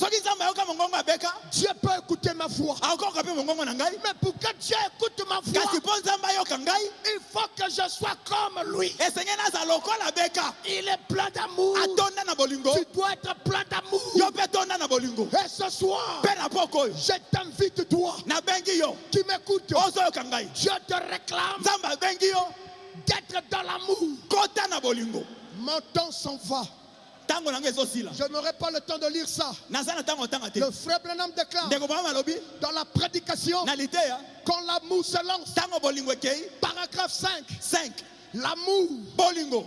Dieu peut écouter ma voix. Mais pour que Dieu écoute ma voix, il faut que je sois comme lui. Il est plein d'amour. Tu dois être plein d'amour. Et ce soir, je t'invite toi qui m'écoutes. Je te réclame d'être dans l'amour. Mon temps s'en va. Je n'aurai pas le temps de lire ça. Le frère Branham déclare dans la prédication quand l'amour se lance. Paragraphe 5. L'amour,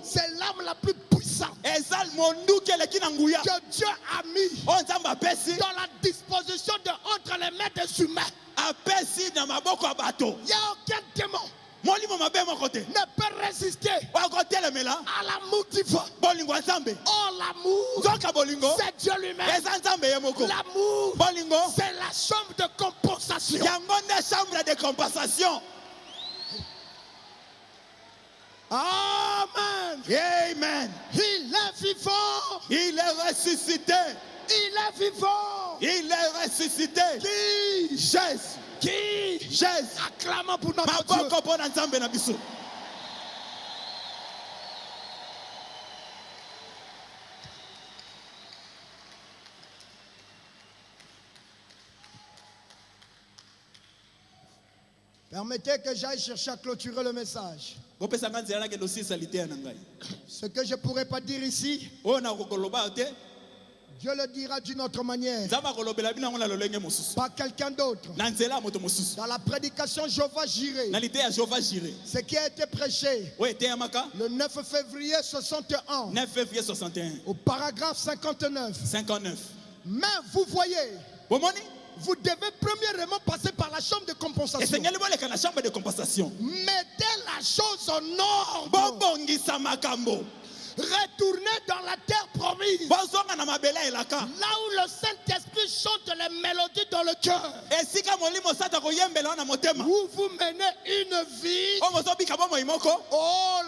c'est l'âme la plus puissante que Dieu a mis dans la disposition de entre les mains des humains. Il n'y a aucun démon ne peut résister à l'amour divin. Oh, l'amour, c'est Dieu lui-même. L'amour, c'est la chambre de compensation. Amen. Amen. Il est vivant. Il est ressuscité. Il est vivant. Il est ressuscité. Qui? Jésus. Acclamons pour notre Dieu. Permettez que j'aille chercher à clôturer le message. Ce que je ne pourrais pas dire ici, Dieu le dira d'une autre manière. Pas quelqu'un d'autre. Dans la prédication Jéhovah Jireh, ce qui a été prêché le 9 février 61, au paragraphe 59. Mais vous voyez, vous devez premièrement passer par la chambre de compensation. Mettez la chose en ordre. Retournez dans la terre promise. Là où le Saint-Esprit chante les mélodies dans le cœur. Où vous menez une vie. Oh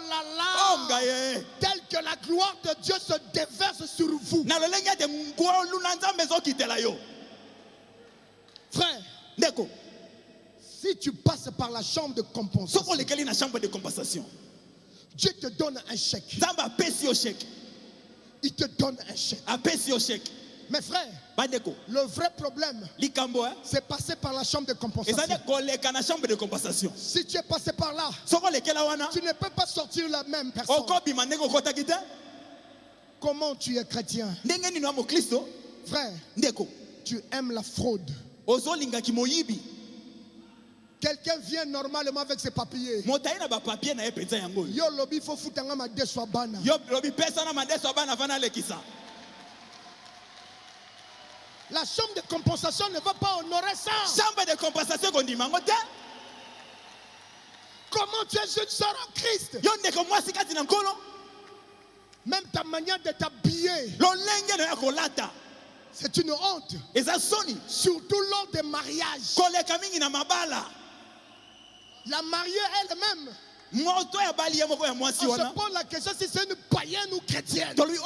là là. Telle que la gloire de Dieu se déverse sur vous. Frère, si tu passes par la chambre de compensation, Dieu te donne un chèque. Il te donne un chèque. Mais frère, le vrai problème, c'est passer par la chambre de compensation. Si tu es passé par là, tu ne peux pas sortir la même personne. Comment tu es chrétien? Frère, tu aimes la fraude. Quelqu'un vient normalement avec ses papiers. Yo lobi faut futanga madeswa bana. La chambre de compensation ne va pas honorer ça. Comment tu es une sœur en Christ? Même ta manière de t'habiller, c'est une honte. Surtout lors des mariages. La mariée elle-même, on se pose la question si c'est une païenne ou chrétienne. Maintenant,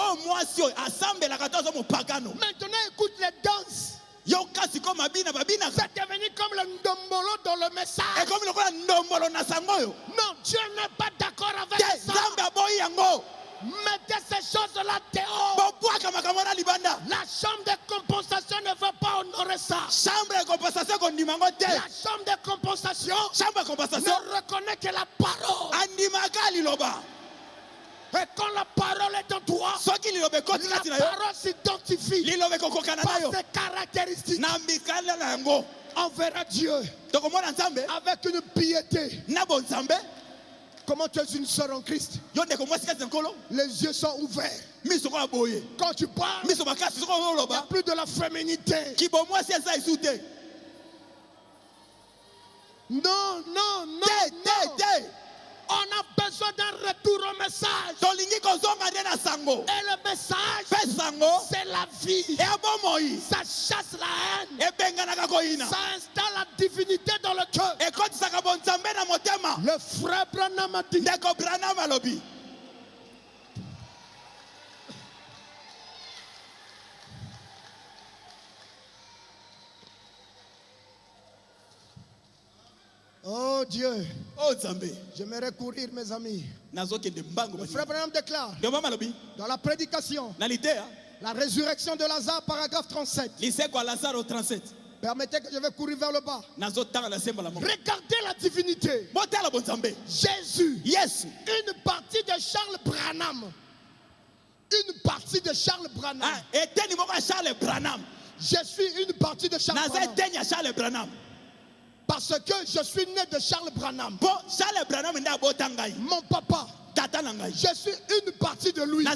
écoute les danses. C'est devenu comme le ndombolo dans le message. Non, Dieu n'est pas d'accord avec ça. Mettez ces choses-là dehors. La chambre de compensation ne va pas honorer ça. La chambre de compensation ne reconnaît que la parole. Et quand la parole est en toi, la parole s'identifie par ses caractéristiques. On verra Dieu avec une piété. Comment tu es une sœur en Christ? Les yeux sont ouverts. Quand tu parles, il n'y a plus de la féminité. Non. On a besoin d'un retour au message. Et le message, c'est la vie. Ça chasse la haine. Ça installe la divinité dans le cœur. Le frère Branham a dit, oh Dieu, j'aimerais courir mes amis. Le frère Branham déclare dans la prédication, la résurrection de Lazare, paragraphe 37. Permettez que je vais courir vers le bas. Regardez la divinité. Jésus, une partie de Charles Branham. Une partie de Charles Branham. Je suis une partie de Charles Branham. Parce que je suis né de Charles Branham. Mon papa, je suis une partie de lui.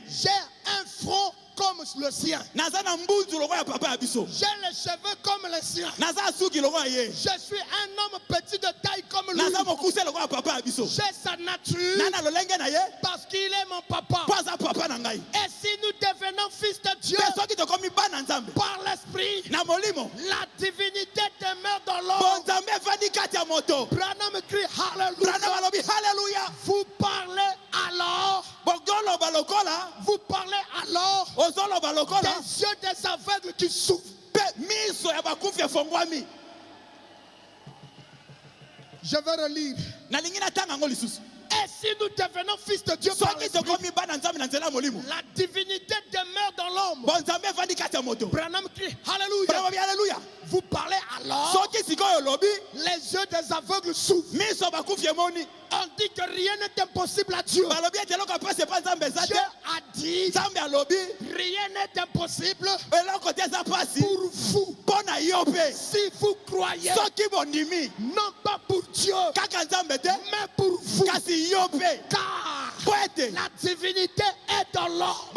J'ai un front comme le sien. J'ai les cheveux comme les siens. Je suis un homme petit de taille comme lui. J'ai sa nature parce qu'il est mon papa. Et si nous devenons fils de Dieu par l'esprit, la divinité demeure dans l'homme. Branham crie Alléluia. Vous parlez alors. Vous parlez alors des yeux des aveugles qui souffrent. Je vais relire. Et si nous devenons fils de Dieu par l'esprit, la divinité demeure dans l'homme. Branham crie Alléluia. Vous parlez alors, les yeux des aveugles s'ouvrent. On dit que rien n'est impossible à Dieu. Dieu a dit rien n'est impossible pour vous. Si vous croyez, non pas pour Dieu, mais pour vous. Car la divinité est dans l'homme.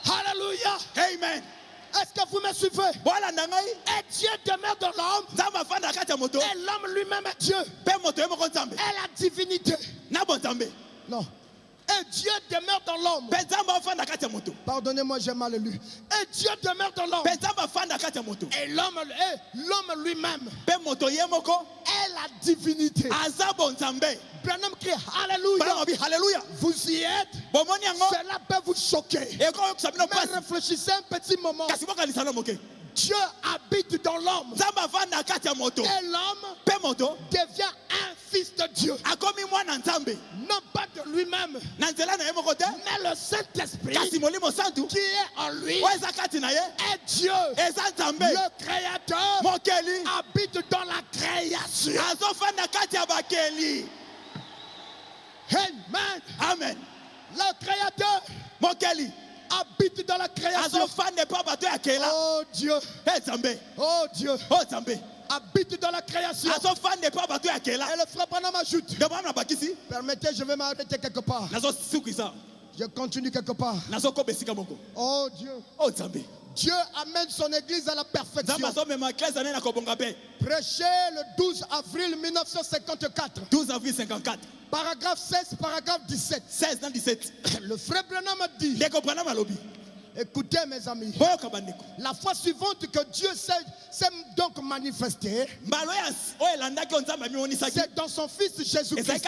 Alléluia. Amen. Est-ce que vous me suivez? Et Dieu demeure dans l'homme. Et l'homme lui-même est Dieu. Et la divinité. Non. Et Dieu demeure dans l'homme. Pardonnez-moi, j'ai mal lu. Et Dieu demeure dans l'homme. Et l'homme lui-même est la divinité. Branham crie Alléluia. Vous y êtes. Cela peut vous choquer. Mais réfléchissez un petit moment. Dieu habite dans l'homme. Et l'homme devient un fils de Dieu. Non pas de lui-même, mais le Saint-Esprit qui est en lui est Dieu. Le Créateur habite dans la création. Amen. Amen. Le Créateur habite dans la création. Oh Dieu. Oh Dieu. Habite dans la création. Et le frère Branham ajoute. Permettez, je vais m'arrêter quelque part. Je continue quelque part. Oh Dieu. Dieu amène son église à la perfection. Prêché le 12 avril 1954. 12 avril 54. Paragraphe 16, paragraphe 17. 16 dans 17. Le frère Branham a dit. Écoutez mes amis, la fois suivante que Dieu s'est donc manifesté, c'est dans son fils Jésus-Christ.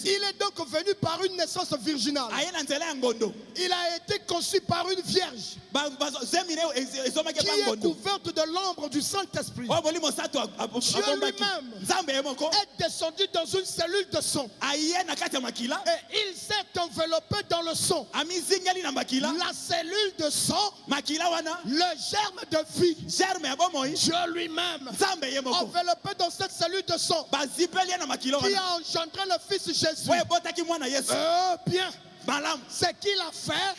Il est donc venu par une naissance virginale. Il a été conçu par une vierge qui est couverte de l'ombre du Saint-Esprit. Dieu lui-même est descendu dans une cellule de son. Et il s'est enveloppé dans le son. La cellule de sang, le germe de vie, Dieu lui-même, enveloppé dans cette cellule de sang, qui a engendré le Fils Jésus. Bien. Ce qu'il a fait,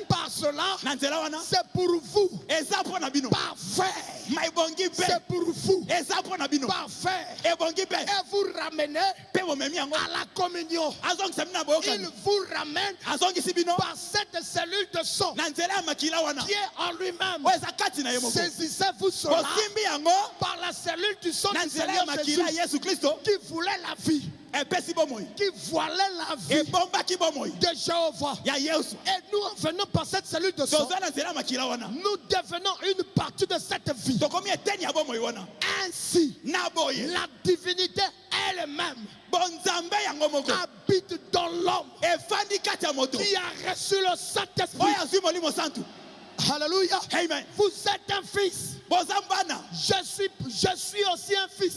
par cela, c'est pour vous. Parfait. C'est pour vous. Parfait. Et vous ramenez à la communion. Il vous ramène par cette cellule de sang qui est en lui-même. Saisissez-vous cela par la cellule du sang du Seigneur Jésus qui voulait la vie. Qui voilait la vie de Jéhovah. Et nous venons par cette cellule de sang. Nous devenons une partie de cette vie. Ainsi, la divinité elle-même habite dans l'homme qui a reçu le Saint-Esprit. Alléluia. Amen. Vous êtes un fils. Je suis aussi un fils.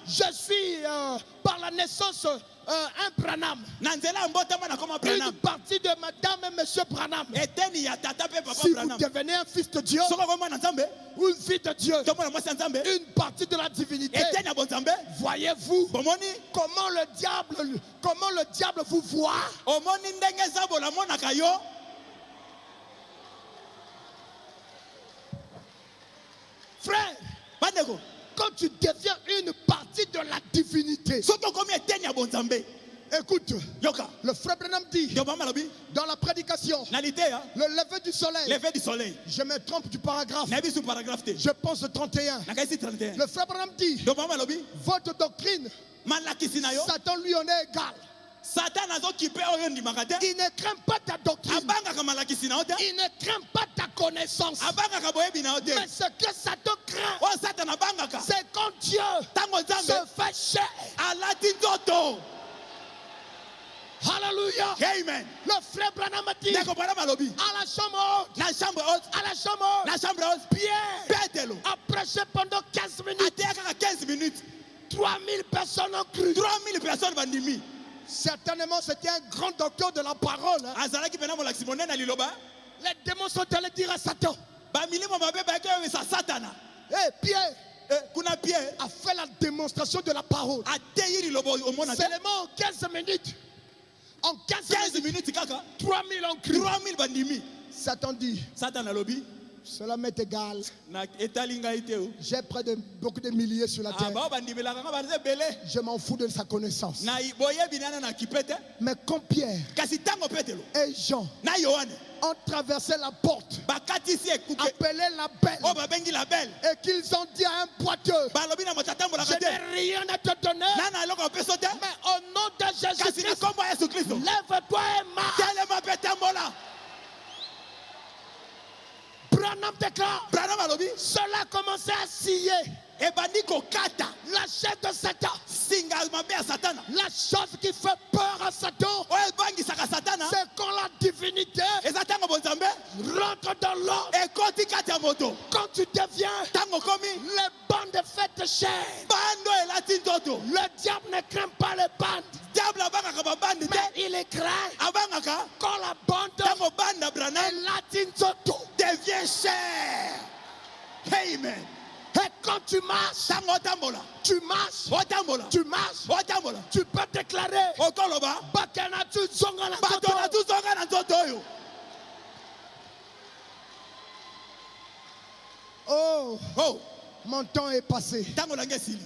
Je suis par la naissance un Branham. Une partie de madame et monsieur Branham. Si vous devenez un fils de Dieu, une fille de Dieu, une partie de la divinité, voyez-vous comment le diable vous voit? Frère, quand tu deviens une partie de la divinité, écoute, le frère Branham dit dans la prédication, le lever du soleil, je me trompe du paragraphe, je pense au 31. Le frère Branham dit, votre doctrine, Satan lui en est égal. Il ne craint pas ta doctrine. Il ne craint pas ta connaissance. Mais ce que Satan craint, c'est quand Dieu se fait chair. Alléluia. Alléluia. Amen. Le frère Branham a dit Ndeko Branham alobi. à la chambre haute. Na chambre haute. À la chambre haute. Na chambre haute. Pierre Petelo. a prêché pendant 15 minutes. Ateya kaka 15 minutes. 3000 personnes ont cru. 3000 personnes bandimi. Certainement, c'était un grand docteur de la parole. Hein. Azalaki pena molakisi monene na liloba. Les démons sont allés dire à Satan. Ba milimo mabe ba ke sa satana. Hey, Pierre Kuna Pierre a fait la démonstration de la parole. ateyi liloba au monde. Seulement en 15 minutes. En 15 minutes, kaka 3000 ont cru. 3000 bandimi. Satan dit, Satana lobi. cela m'est égal. Na etalinga iteo. J'ai près de beaucoup de milliers sur la terre. Aba bandimi la kanga banze bele. Je m'en fous de sa connaissance. Na boye binana na kipete. Mais quand Pierre Kasi tango petelo. et Jean Na Yohane. ont traversé la porte, Bakati si ekuke. appelé la belle, O babengi la belle. et qu'ils ont dit à un boiteux, Balobi na motatambo la je kate. n'ai rien à te donner, Nana eloko peso te. mais au nom de Kasi na Jésus-Christ, kombo ya Yesu Kristo. lève-toi et marche. Telema petambola. Branham déclare, Branham alobi. cela a commencé à scier Ebandi kokata. la chair de Satan. Singa mabe ya Satana. La chose qui fait peur à Satan, O ebangisaka Satana. c'est quand la divinité Eza tango bonzambe. rentre dans l'ordre. Ekoti kati ya moto. Quand tu deviens Tango komi. les bandes faites chair, Bando elati nzoto. le diable ne craint pas les bandes, Diable abangaka babandi mais te. il est craint Abangaka. quand la bande Tango banda Branham est latinzoto. devient cher. Amen. Et quand tu marches, Tango otambola. tu marches, Otambola. tu marches, Otambola. tu peux déclarer Okoloba. Bakana tu zonga na Bato na zoto. tuzonga na nzoto oyo. Oh, Oh. mon temps est passé. Tango nange sili.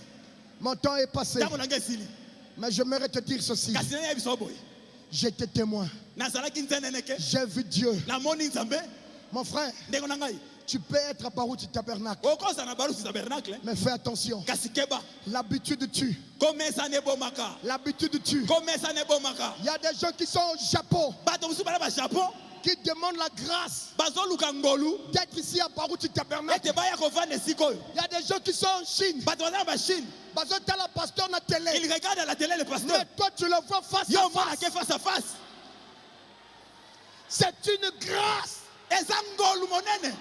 Mon temps est passé. Tango nange sili. Mais j'aimerais te dire ceci. Kasi nani biso boy. J'étais témoin. Nazalaki nzeneneke. J'ai vu Dieu. Na moni nzambe. Mon frère, Ndeko na ngai. tu peux être à Baruch Tabernacle. Okoza na barusi tabernacle. Mais fais attention. Kasi keba. L'habitude tue. Komesa ne bomaka. L'habitude tue. Komesa ne bomaka. Il y a des gens qui sont au Japon, Bato musu bala ba Japon. qui demandent la grâce Bazoluka ngolu. d'être ici à Baruch Tabernacle. Ete baya kovanda sikoyo. Il y a des gens qui sont en Chine. Bato baza ba Chine. Bazo tala pasteur na télé. Il regarde à la télé le pasteur. Mais toi tu le vois face Yo à mwana face. ke face à face. C'est une grâce. Eza ngolu monene.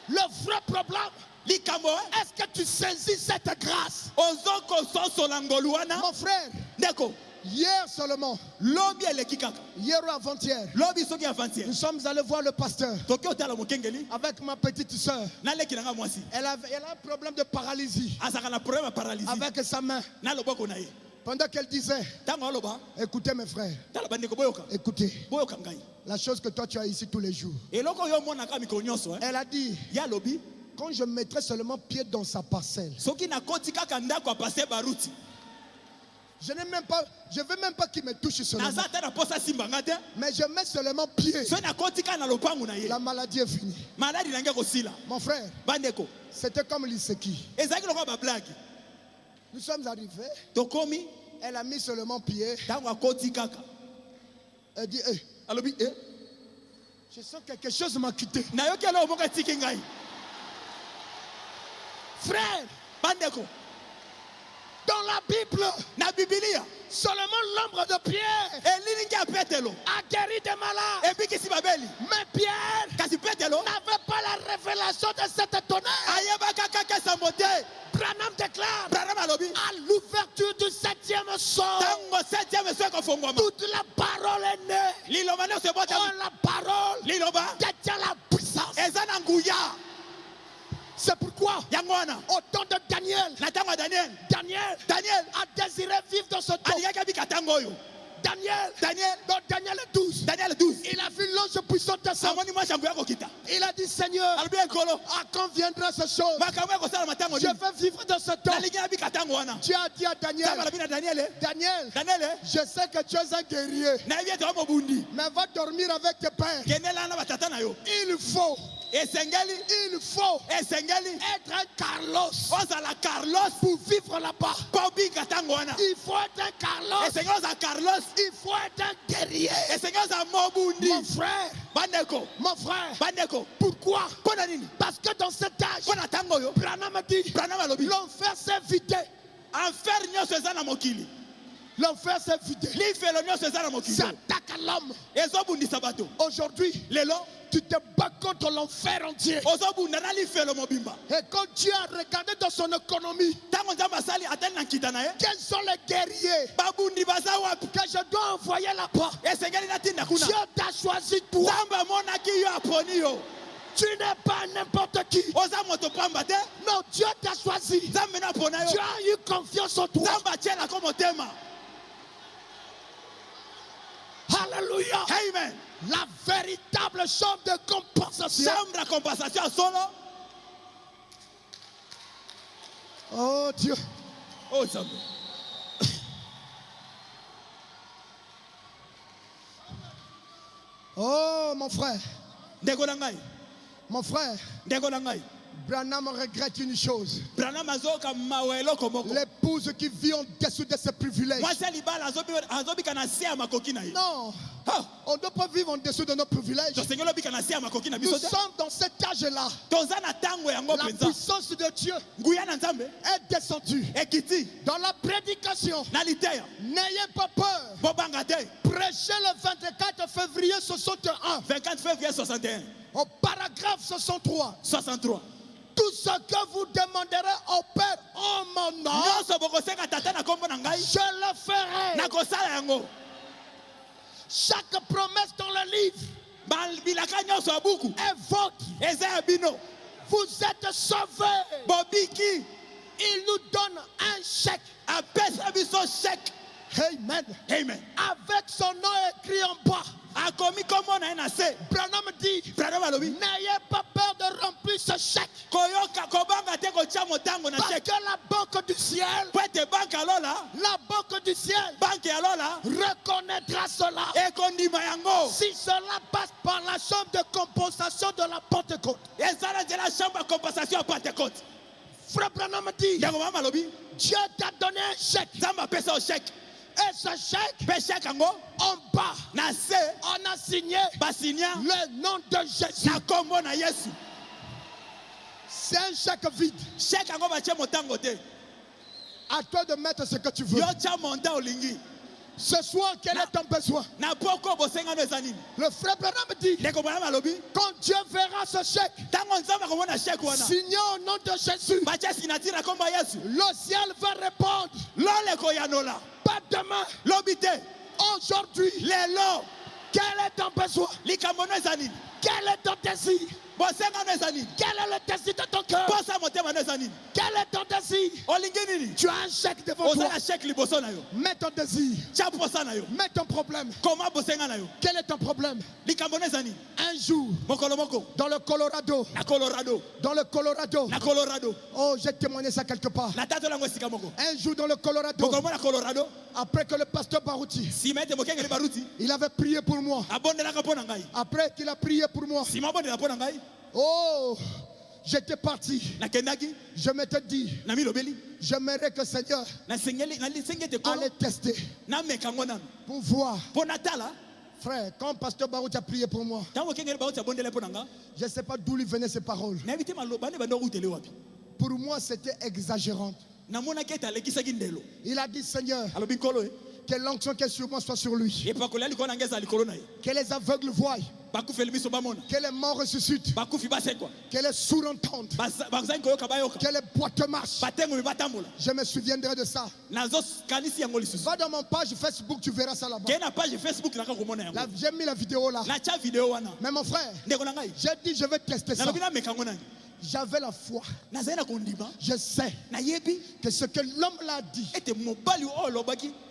Le vrai problème, Likambo. est-ce que tu saisis cette grâce? Ozoko soso la ngolu wana. Mon frère, Ndeko. hier seulement, Lobi eleki kaka. hier ou avant-hier, Lobi soki avant-hier. nous sommes allés voir le pasteur Toki otala mokengeli. avec ma petite soeur. Naleki nanga mwasi. Elle a un problème de paralysie Azaka na problème ya paralysie. avec sa main. Na loboko na ye. Pendant qu'elle disait, Tango aloba. écoutez mes frères, Tala bandeko boyoka. écoutez, Boyoka ngai. la chose que toi tu as ici tous les jours. Eloko yo mona ka mikolo nyonso. Elle a dit, Ya lobi. quand je mettrai seulement pied dans sa parcelle, Soki na koti kaka ndako apase baruti. je veux même pas qu'il me touche seulement, Naza ta na posa simba ngate. mais je mets seulement pied. So na koti kaka na lopangu na ye. La maladie est finie. Maladi nange kosila. Mon frère, Bandeko. c'était comme l'Iseki. Ezaki loko ba blague. Nous sommes arrivés, Tokomi. elle a mis seulement pied. Tango akoti kaka. Elle dit, hey, Alobi je sens quelque chose m'a quitté. na yoki alo moka tiki ngai. Frère, Bandeko. dans la Bible, Na Biblia. seulement l'ombre de Pierre Eliningi ya Petelo. a guéri des malades. Ebikisi babeli. Mais Pierre Kasi Petelo. n'avait pas la révélation de cette tonnerre. Ayebaka kaka sambote. Branham déclare, Branham alobi. à l'ouverture du 7e sceau, Tango 7e soki kofongwama. toute la parole est née. Liloba ne se Oh, bota. la parole Liloba. détient la puissance. Eza na nguya. C'est pourquoi, Yango wana. au temps de Daniel, Na tango ya Daniel. Daniel a désiré vivre dans ce temps. Aliyaki abika tango oyo. Daniel, Daniel. dans Daniel 12, Daniel 12. il a vu l'ange puissant descendre. Amoni mwasi yango ya kokita. Il a dit, Seigneur, Alobi ekolo. à quand viendra ce chose? Makambo ya kosala matango Je nini. veux vivre dans ce temps. Nalingi abika tango wana. Tu as dit à Tango Daniel, alobi na Daniel. Daniel, Daniel. je sais que tu es un guerrier, Na yebi ete wa mobundi. mais va dormir avec tes pères. Kendela na batata na yo. Il faut Esengeli. être un Carlos Ozala Carlos. pour vivre là-bas. Pobika tango wana. Il faut être un Carlos. Esengeli oza Carlos. Il faut être un guerrier. Esengeli oza mobundi. Mon frère, Bandeko. mon frère. Bandeko. Pourquoi? Pona nini. Parce que dans cet âge, Pona tango yo. Branham a dit, Branham alobi. l'enfer s'est vidé. Enfer nyonso eza na mokili. L'enfer s'est vidé. S'attaque à l'homme. Aujourd'hui, tu te bats contre l'enfer entier. Et quand Dieu a regardé dans son économie, quels sont les guerriers que je dois envoyer là-bas? Dieu t'a choisi toi. Tu n'es pas n'importe qui. Non, Dieu t'a choisi. Dieu a eu confiance en toi. Alléluia. Amen. La véritable chambre de compensation. Oh Dieu. Oh Dieu. Oh mon frère. Mon frère. Branham regrette une chose. L'épouse qui vit en dessous de ses privilèges. Non. On ne doit pas vivre en dessous de nos privilèges. Nous sommes dans cet âge-là. La puissance de Dieu est descendue. Dans la prédication, n'ayez pas peur. Prêchez le 24 février 61. Au paragraphe 63. Tout ce que vous demanderez au Père en mon nom, je le ferai. Chaque promesse dans le livre est votre. Vous êtes sauvés. Il nous donne un chèque. Amen. Amen. Avec son nom écrit en bas. Branham dit, n'ayez pas peur de remplir ce chèque. Parce que la banque du ciel, reconnaîtra cela. Si cela passe par la chambre de compensation de la Pentecôte. Frère Branham dit, Dieu t'a donné un chèque. Et ce chèque, en bas, on a signé le nom de Jésus. C'est un chèque vide. À toi de mettre ce que tu veux. Ce soir, quel est ton besoin? Le frère Branham dit, quand Dieu verra ce chèque, signé au nom de Jésus, le ciel va répondre. Pas demain, aujourd'hui, quel est ton besoin? Quel est ton désir? Quel est le désir de ton cœur? Quel est ton désir? Tu as un chèque devant toi. Mets ton désir. Mets ton problème. Quel est ton problème? Un jour, dans le Colorado. Oh, j'ai témoigné ça quelque part. Un jour dans le Colorado. Après que le pasteur Barouti, il avait prié pour moi. Après qu'il a prié pour moi. Oh, j'étais parti. Je m'étais dit, j'aimerais que le Seigneur allait tester pour voir. Frère, quand pasteur Barouti a prié pour moi, je ne sais pas d'où lui venaient ces paroles. Pour moi, c'était exagérant. Il a dit, Seigneur, que l'onction qui est sur moi soit sur lui. Que les aveugles voient. Que les morts ressuscitent. Que les sourds entendent. Que les boiteux marchent. Je me souviendrai de ça. Va dans mon page Facebook, tu verras ça là-bas. J'ai mis la vidéo là. Mais mon frère, j'ai dit je vais tester ça. J'avais la foi. Je sais que ce que l'homme l'a dit,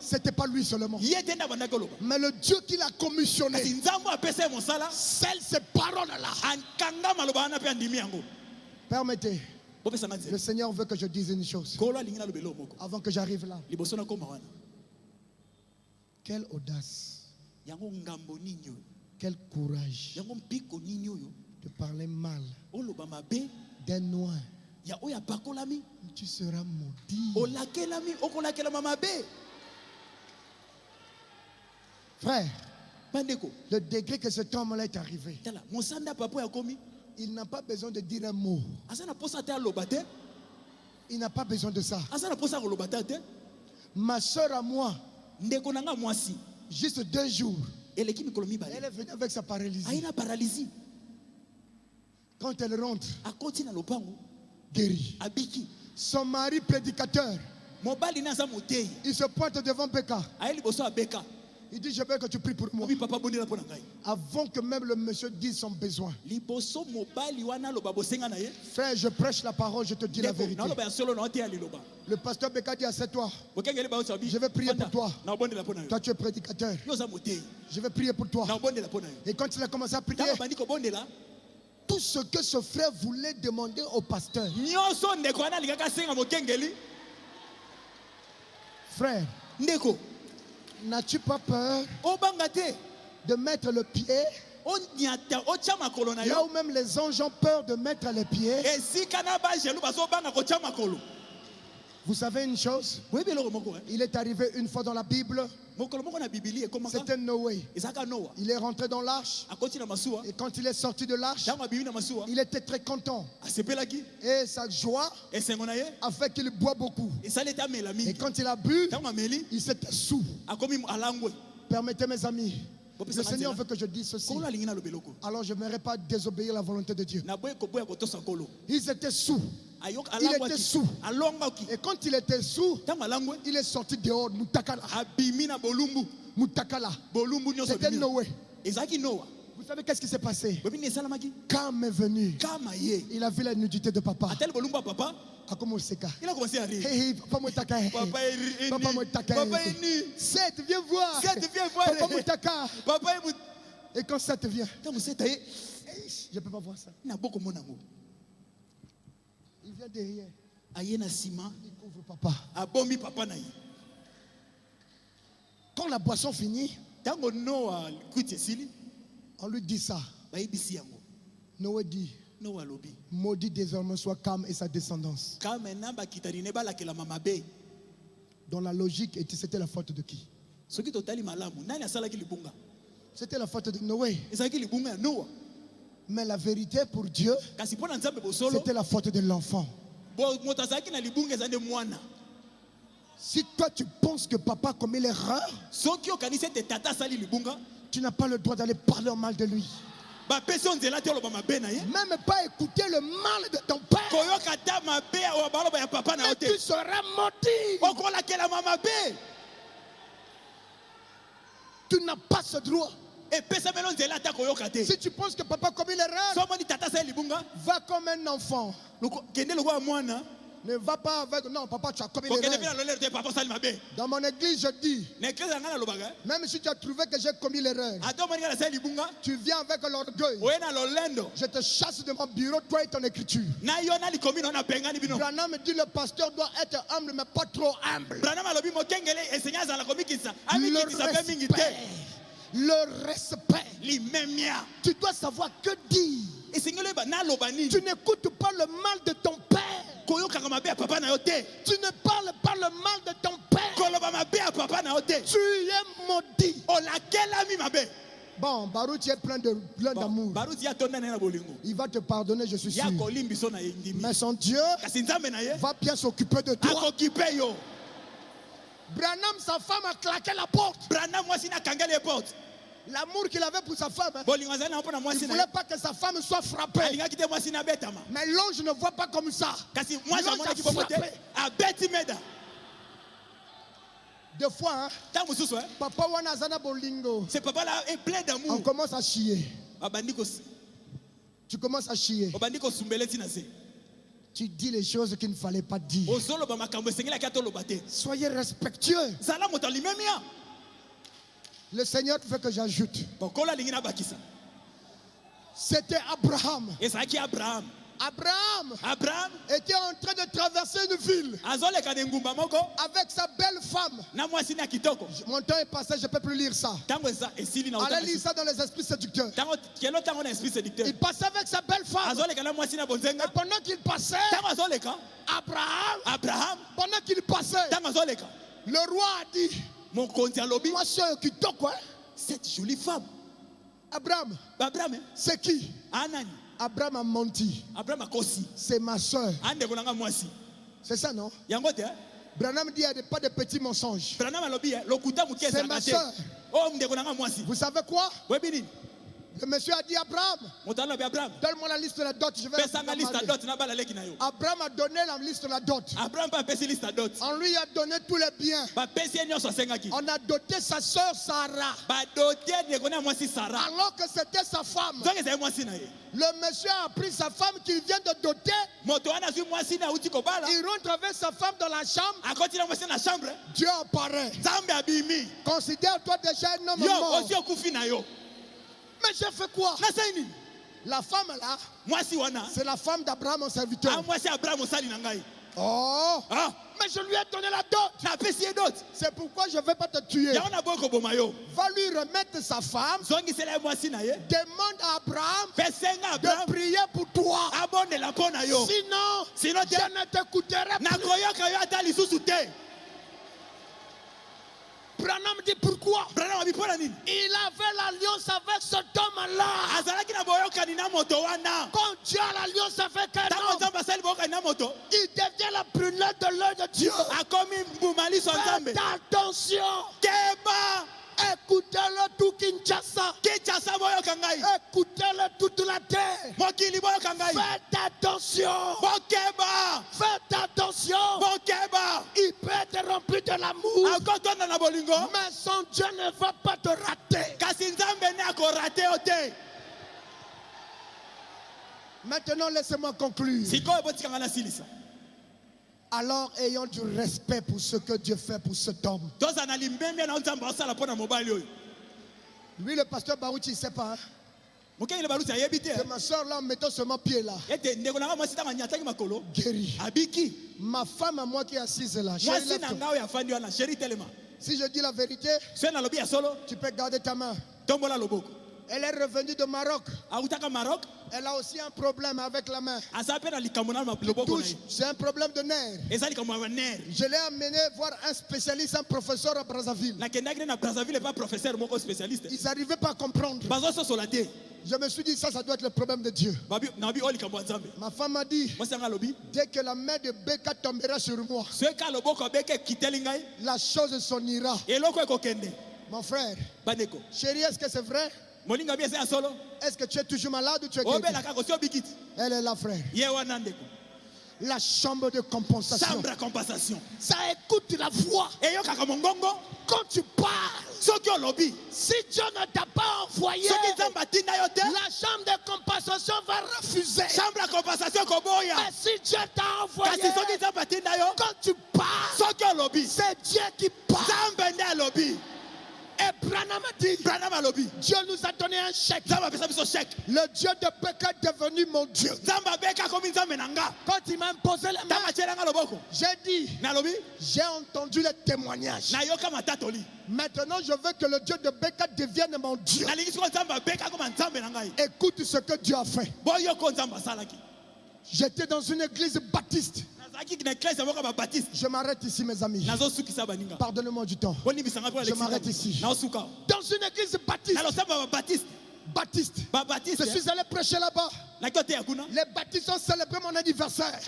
c'était pas lui seulement. Mais le Dieu qui l'a commissionné, celle ces paroles-là. Permettez. Le Seigneur veut que je dise une chose avant que j'arrive là. Quelle audace. Quel courage de parler mal d'un noir. Tu seras maudit. Frère, le degré que cet homme-là est arrivé, il n'a pas besoin de dire un mot. Il n'a pas besoin de ça. Ma soeur à moi, Juste 2 jours. Elle est venue avec sa paralysie. Quand elle rentre, guérie. Son mari prédicateur, il se pointe devant Beka. Il dit, je veux que tu pries pour moi. Avant que même le monsieur dise son besoin. Frère, je prêche la parole, je te dis la vérité. Le pasteur Beka dit, assieds-toi. Je vais prier pour toi. Toi, tu es prédicateur. Je vais prier pour toi. Et quand il a commencé à prier, tout ce que ce frère voulait demander au pasteur. Frère, n'as-tu pas peur de mettre le pied là où même les anges ont peur de mettre les pieds? Vous savez une chose? Il est arrivé une fois dans la Bible. C'était Noé. Il est rentré dans l'arche. Et quand il est sorti de l'arche, il était très content. Et sa joie a fait qu'il boit beaucoup. Et quand il a bu, il s'était saoul. Permettez mes amis, le Seigneur veut que je dise ceci. Alors je n'aimerais pas désobéir à la volonté de Dieu. Ils étaient sous. Il était sous. Et quand il était sous, il est sorti dehors. Moutakala. C'était Noé. Vous savez qu'est-ce qui s'est passé? Calme est venu. Il a vu la nudité de papa. Il a commencé à rire. Hey, papa est nu. Seth, viens voir. Papa Moutaka. Et quand Seth vient, je ne peux pas voir ça. Il vient derrière. Il couvre papa. Quand la boisson finit, on lui dit ça. Noé dit, maudit désormais soit Cam et sa descendance. Dans la logique, c'était la faute de qui? C'était la faute de Noé. Mais la vérité pour Dieu, c'était la faute de l'enfant. Si toi tu penses que papa a commis l'erreur, tu n'as pas le droit d'aller parler en mal de lui. Même pas écouter le mal de ton père. Et tu seras maudit. Tu n'as pas ce droit. Si tu penses que papa a commis l'erreur, va comme un enfant. Ne va pas avec... Non, papa, tu as commis l'erreur. Dans mon église, je dis, même si tu as trouvé que j'ai commis l'erreur, tu viens avec l'orgueil. Je te chasse de mon bureau, toi et ton écriture. Branham me dit, le pasteur doit être humble, mais pas trop humble. Le respect. Tu dois savoir que dire. Tu n'écoutes pas le mal de ton père. Tu ne parles pas le mal de ton père. Tu es maudit. Bon, Baruch est plein d'amour. Il va te pardonner, je suis sûr. Mais son Dieu va bien s'occuper de toi. Branham, sa femme a claqué la porte. L'amour qu'il avait pour sa femme, il ne voulait pas que sa femme soit frappée. Mais l'ange ne voit pas comme ça. L'ange a frappé. Des fois, papa wanazana bolingo. Ce papa-là est plein d'amour. On commence à chier. Tu commences à chier. Tu dis les choses qu'il ne fallait pas dire. Soyez respectueux. Le Seigneur veut que j'ajoute. C'était Abraham. Abraham était en train de traverser une ville avec sa belle femme. Mon temps est passé, je ne peux plus lire ça. Allez lire ça dans les esprits séducteurs. Il passait avec sa belle femme. Et pendant qu'il passait, Abraham, pendant qu'il passait, le roi a dit, moi c'est kitoko, cette jolie femme. Abraham, c'est qui? Abraham a menti. C'est ma soeur. C'est ça, non? Branham dit il n'y a pas de petits mensonges. C'est ma soeur. Vous savez quoi? Le monsieur a dit Abraham, donne-moi la liste de la dot, je vais la Abraham a donné la liste de la dot. On lui a donné tous les biens. On a doté sa soeur Sarah. Alors que c'était sa femme. Le monsieur a pris sa femme qu'il vient de doter. Il rentre avec sa femme dans la chambre. Dieu apparaît. Considère-toi déjà un homme mort. Mais j'ai fait quoi? La femme là, c'est la femme d'Abraham, mon serviteur. Oh, mais je lui ai donné la dot. C'est pourquoi je ne vais pas te tuer. Va lui remettre sa femme. Demande à Abraham de prier pour toi. Sinon, je ne t'écouterai plus. Branham dit pourquoi? Il avait l'alliance avec cet homme-là. Quand Dieu a l'alliance avec un homme, il devient la prunelle de l'œil de Dieu. Faites attention. Écoutez-le tout Kinshasa. Écoutez-le toute la terre. Faites attention. Faites attention. Il peut être rempli de l'amour. Mais son Dieu ne va pas te rater. Maintenant, laissez-moi conclure. Alors, ayons du respect pour ce que Dieu fait pour cet homme. Lui, le pasteur Barouti, il ne sait pas. Hein? C'est ma soeur là, en mettant seulement pied là. Guéri. Ma femme à moi qui est assise là. Si je dis la vérité, tu peux garder ta main. Elle est revenue de Maroc. Elle a aussi un problème avec la main. C'est un problème de nerfs. Je l'ai amené voir un spécialiste, un professeur à Brazzaville. Ils n'arrivaient pas à comprendre. Je me suis dit, ça doit être le problème de Dieu. Ma femme m'a dit, dès que la main de Beka tombera sur moi, la chose s'en ira. Mon frère, chérie, est-ce que c'est vrai? Est-ce que tu es toujours malade ou tu es guéri? Elle est là, frère. La chambre de compensation. Ça écoute la voix. Quand tu parles, si Dieu ne t'a pas envoyé, la chambre de compensation va refuser. Mais si Dieu t'a envoyé, quand tu parles, c'est Dieu qui parle. Et Branham a dit, Dieu nous a donné un chèque. Le Dieu de Beka est devenu mon Dieu. Quand il m'a imposé les mains, j'ai dit, j'ai entendu les témoignages. Maintenant, je veux que le Dieu de Beka devienne mon Dieu. Écoute ce que Dieu a fait. J'étais dans une église baptiste. Je m'arrête ici, mes amis. Pardonnez-moi du temps. Je m'arrête ici. Dans une église baptiste. Je suis allé prêcher là-bas. Les baptistes ont célébré mon anniversaire.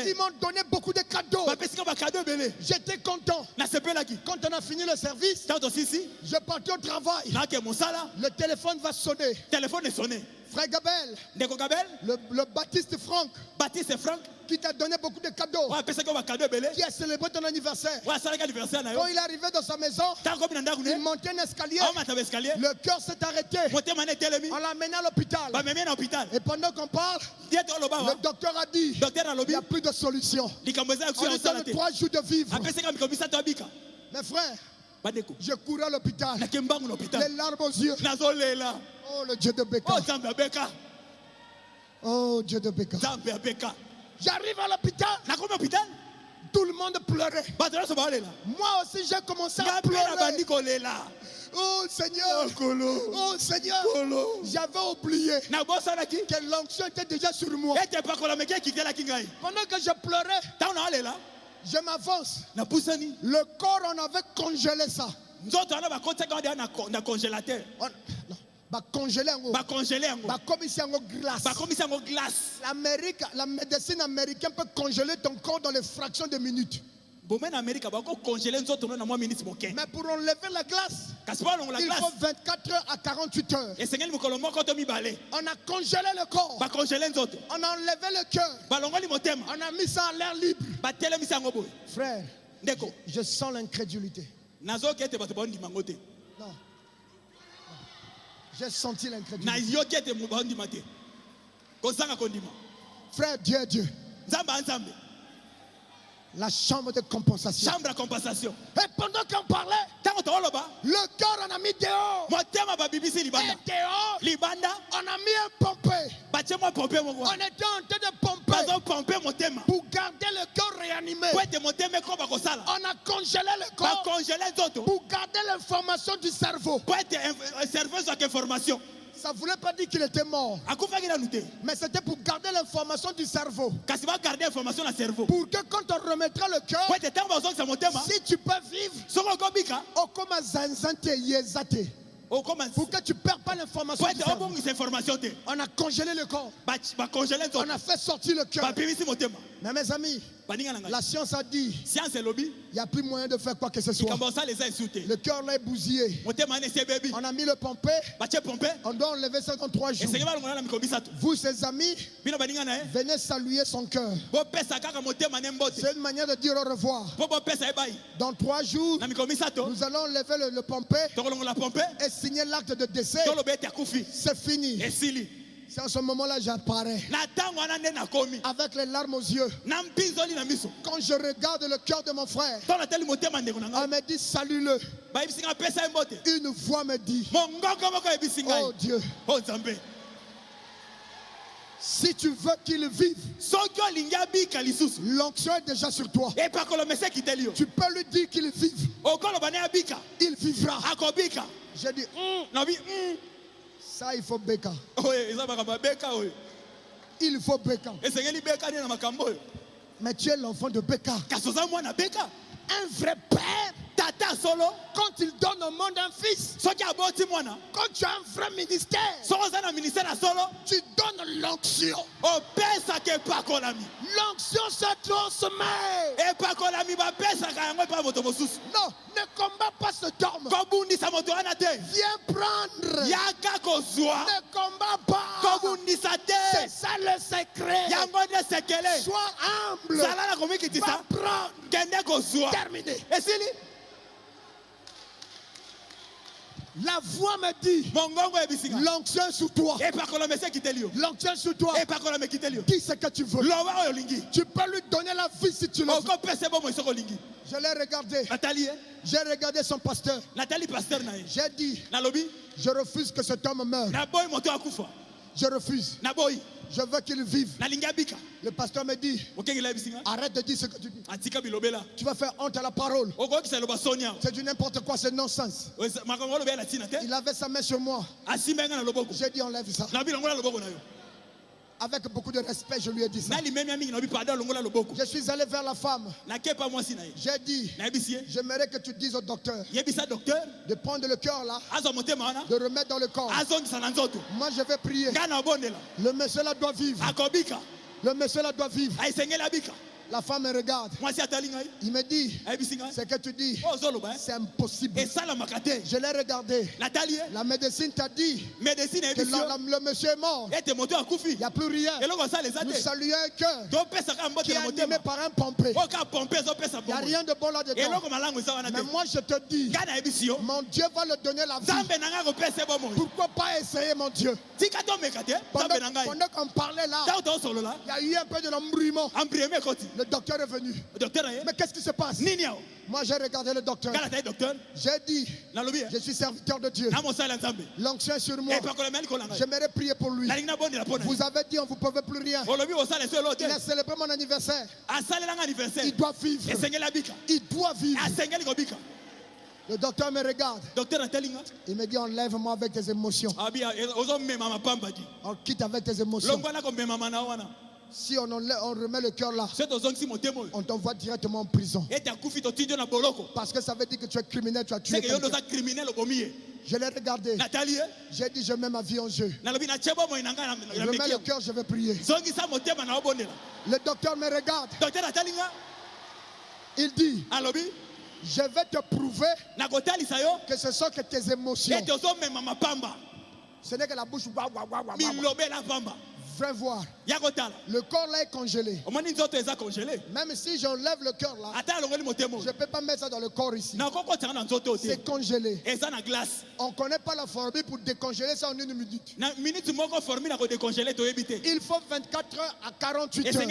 Ils m'ont donné beaucoup de cadeaux. J'étais content. Quand on a fini le service, je partais au travail. Le téléphone va sonner. Frère Gabel, le Baptiste Franck, qui t'a donné beaucoup de cadeaux, qui a célébré ton anniversaire. Quand il est arrivé dans sa maison, il montait un escalier. Le cœur s'est arrêté. On l'a amené à l'hôpital. Et pendant qu'on parle, le docteur a dit, il n'y a plus de solution. On lui donne 3 jours de vivre. Mes frères, je courais à l'hôpital, les larmes aux yeux. Oh, le Dieu de Beka. Oh, Dieu de Beka. J'arrive à l'hôpital. Tout le monde pleurait. Moi aussi, j'ai commencé à pleurer. Oh Seigneur. Oh Seigneur. J'avais oublié que l'onction était déjà sur moi. Pendant que je pleurais, je m'avance. Le corps, on avait congelé ça. congelé glace. La médecine américaine peut congeler ton corps dans les fractions de minutes. Mais pour enlever la glace, il faut 24 heures à 48 heures. On a congelé le corps. On a enlevé le cœur. On a mis ça en l'air libre. Frère, je sens l'incrédulité. Non. J'ai senti l'incrédulité. Frère, Dieu. La chambre de compensation. Et pendant qu'on parlait, le cœur on a mis dehors. Et dehors, on a mis un pompé. On était en train de pomper pour garder le cœur réanimé. On a congelé le corps pour garder l'information du cerveau. Ça ne voulait pas dire qu'il était mort. Mais c'était pour garder l'information du cerveau. Pour que quand on remettra le cœur, si tu peux vivre, pour que tu ne perds pas l'information du cerveau. On a congelé le corps. On a fait sortir le cœur. Mais mes amis, la science a dit il n'y a plus moyen de faire quoi que ce soit. Le cœur là est bousillé. On a mis le pompé. On doit enlever ça dans 3 jours. Vous, ses amis, venez saluer son cœur. C'est une manière de dire au revoir. Dans 3 jours, nous allons enlever le pompé et signer l'acte de décès. C'est fini. C'est en ce moment-là j'apparais avec les larmes aux yeux. Quand je regarde le cœur de mon frère, on me dit salue-le. Une voix me dit oh Dieu, si tu veux qu'il vive, l'onction est déjà sur toi. Tu peux lui dire qu'il vive. Il vivra. J'ai dit ça, il faut Beka. Il faut Beka. Mais tu es l'enfant de Beka. Un vrai père. Quand il donne au monde un fils, quand tu as un vrai ministère, tu donnes l'onction. L'onction se transmet. Non, ne combat pas ce terme. Viens prendre. Ne combat pas. C'est ça le secret. Sois humble. Va prendre. Terminé. La voix me dit l'onction est sur toi. L'onction est sur toi. Dis ce que tu veux. Tu peux lui donner la vie si tu le veux. Je l'ai regardé. J'ai regardé son pasteur. J'ai dit je refuse que cet homme meure. Je refuse. Je veux qu'il vive. Le pasteur me dit arrête de dire ce que tu dis. Tu vas faire honte à la parole. C'est du n'importe quoi, c'est non-sens. Il avait sa main sur moi. J'ai dit enlève ça. Avec beaucoup de respect, je lui ai dit ça. Je suis allé vers la femme. J'ai dit j'aimerais que tu dises au docteur de prendre le cœur là, de remettre dans le corps. Moi je vais prier. Le monsieur là doit vivre. Le monsieur là doit vivre. La femme me regarde. Il me dit ce que tu dis, c'est impossible. Je l'ai regardé. La médecine t'a dit que le monsieur est mort. Il n'y a plus rien. Nous saluons un cœur qui est animé par un pompé. Il n'y a rien de bon là-dedans. Mais moi je te dis, mon Dieu va le donner la vie. Pourquoi pas essayer mon Dieu? Pendant qu'on parlait là, il y a eu un peu de l'embrouillement. Le docteur est venu. Mais qu'est-ce qui se passe? Moi j'ai regardé le docteur. J'ai dit je suis serviteur de Dieu. L'onction est sur moi. J'aimerais prier pour lui. Vous avez dit on ne vous pouvez plus rien. Il a célébré mon anniversaire. Il doit vivre. Il doit vivre. Le docteur me regarde. Il me dit enlève-moi avec tes émotions. On quitte avec tes émotions. Si on remet le cœur là, on t'envoie directement en prison. Parce que ça veut dire que tu es criminel, tu as tué quelqu'un. Je l'ai regardé. J'ai dit, je mets ma vie en jeu. Je mets le cœur, je vais prier. Le docteur me regarde. Il dit, je vais te prouver que ce sont que tes émotions. Ce n'est que la bouche. Viens voir. Le corps là est congelé. Même si j'enlève le cœur là, je ne peux pas mettre ça dans le corps ici. C'est congelé. On ne connaît pas la formule pour décongeler ça en une minute. Il faut 24 heures à 48 heures.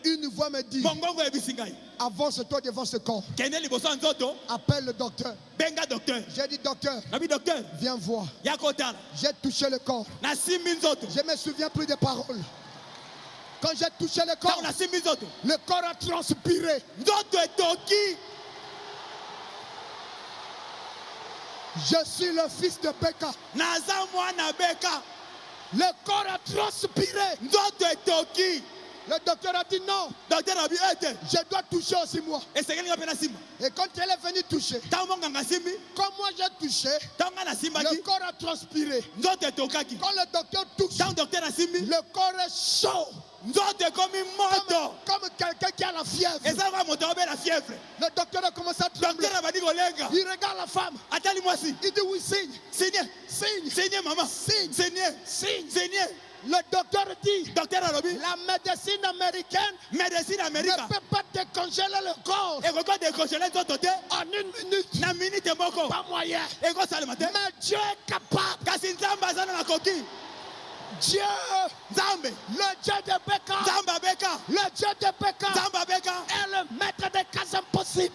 Une voix me dit, avance-toi devant ce corps. Appelle le docteur. J'ai dit, docteur, viens voir. J'ai touché le corps. Je ne me souviens plus des paroles. Quand j'ai touché le corps a transpiré. Je suis le fils de Beka. Le corps a transpiré. Le docteur a dit non. Je dois toucher aussi moi. Et quand elle est venue toucher, comme moi j'ai touché, le corps a transpiré. Quand le docteur touche, le corps est chaud. Comme quelqu'un qui a la fièvre. Le docteur a commencé à trembler. Il regarde la femme. Il dit oui, signe. Signe, maman. Signe. Le docteur dit, la médecine américaine ne peut pas décongeler le corps en une minute. Pas moyen. Mais Dieu est capable. Dieu, le Dieu de Beka, le Dieu de Beka est le maître des cas impossibles.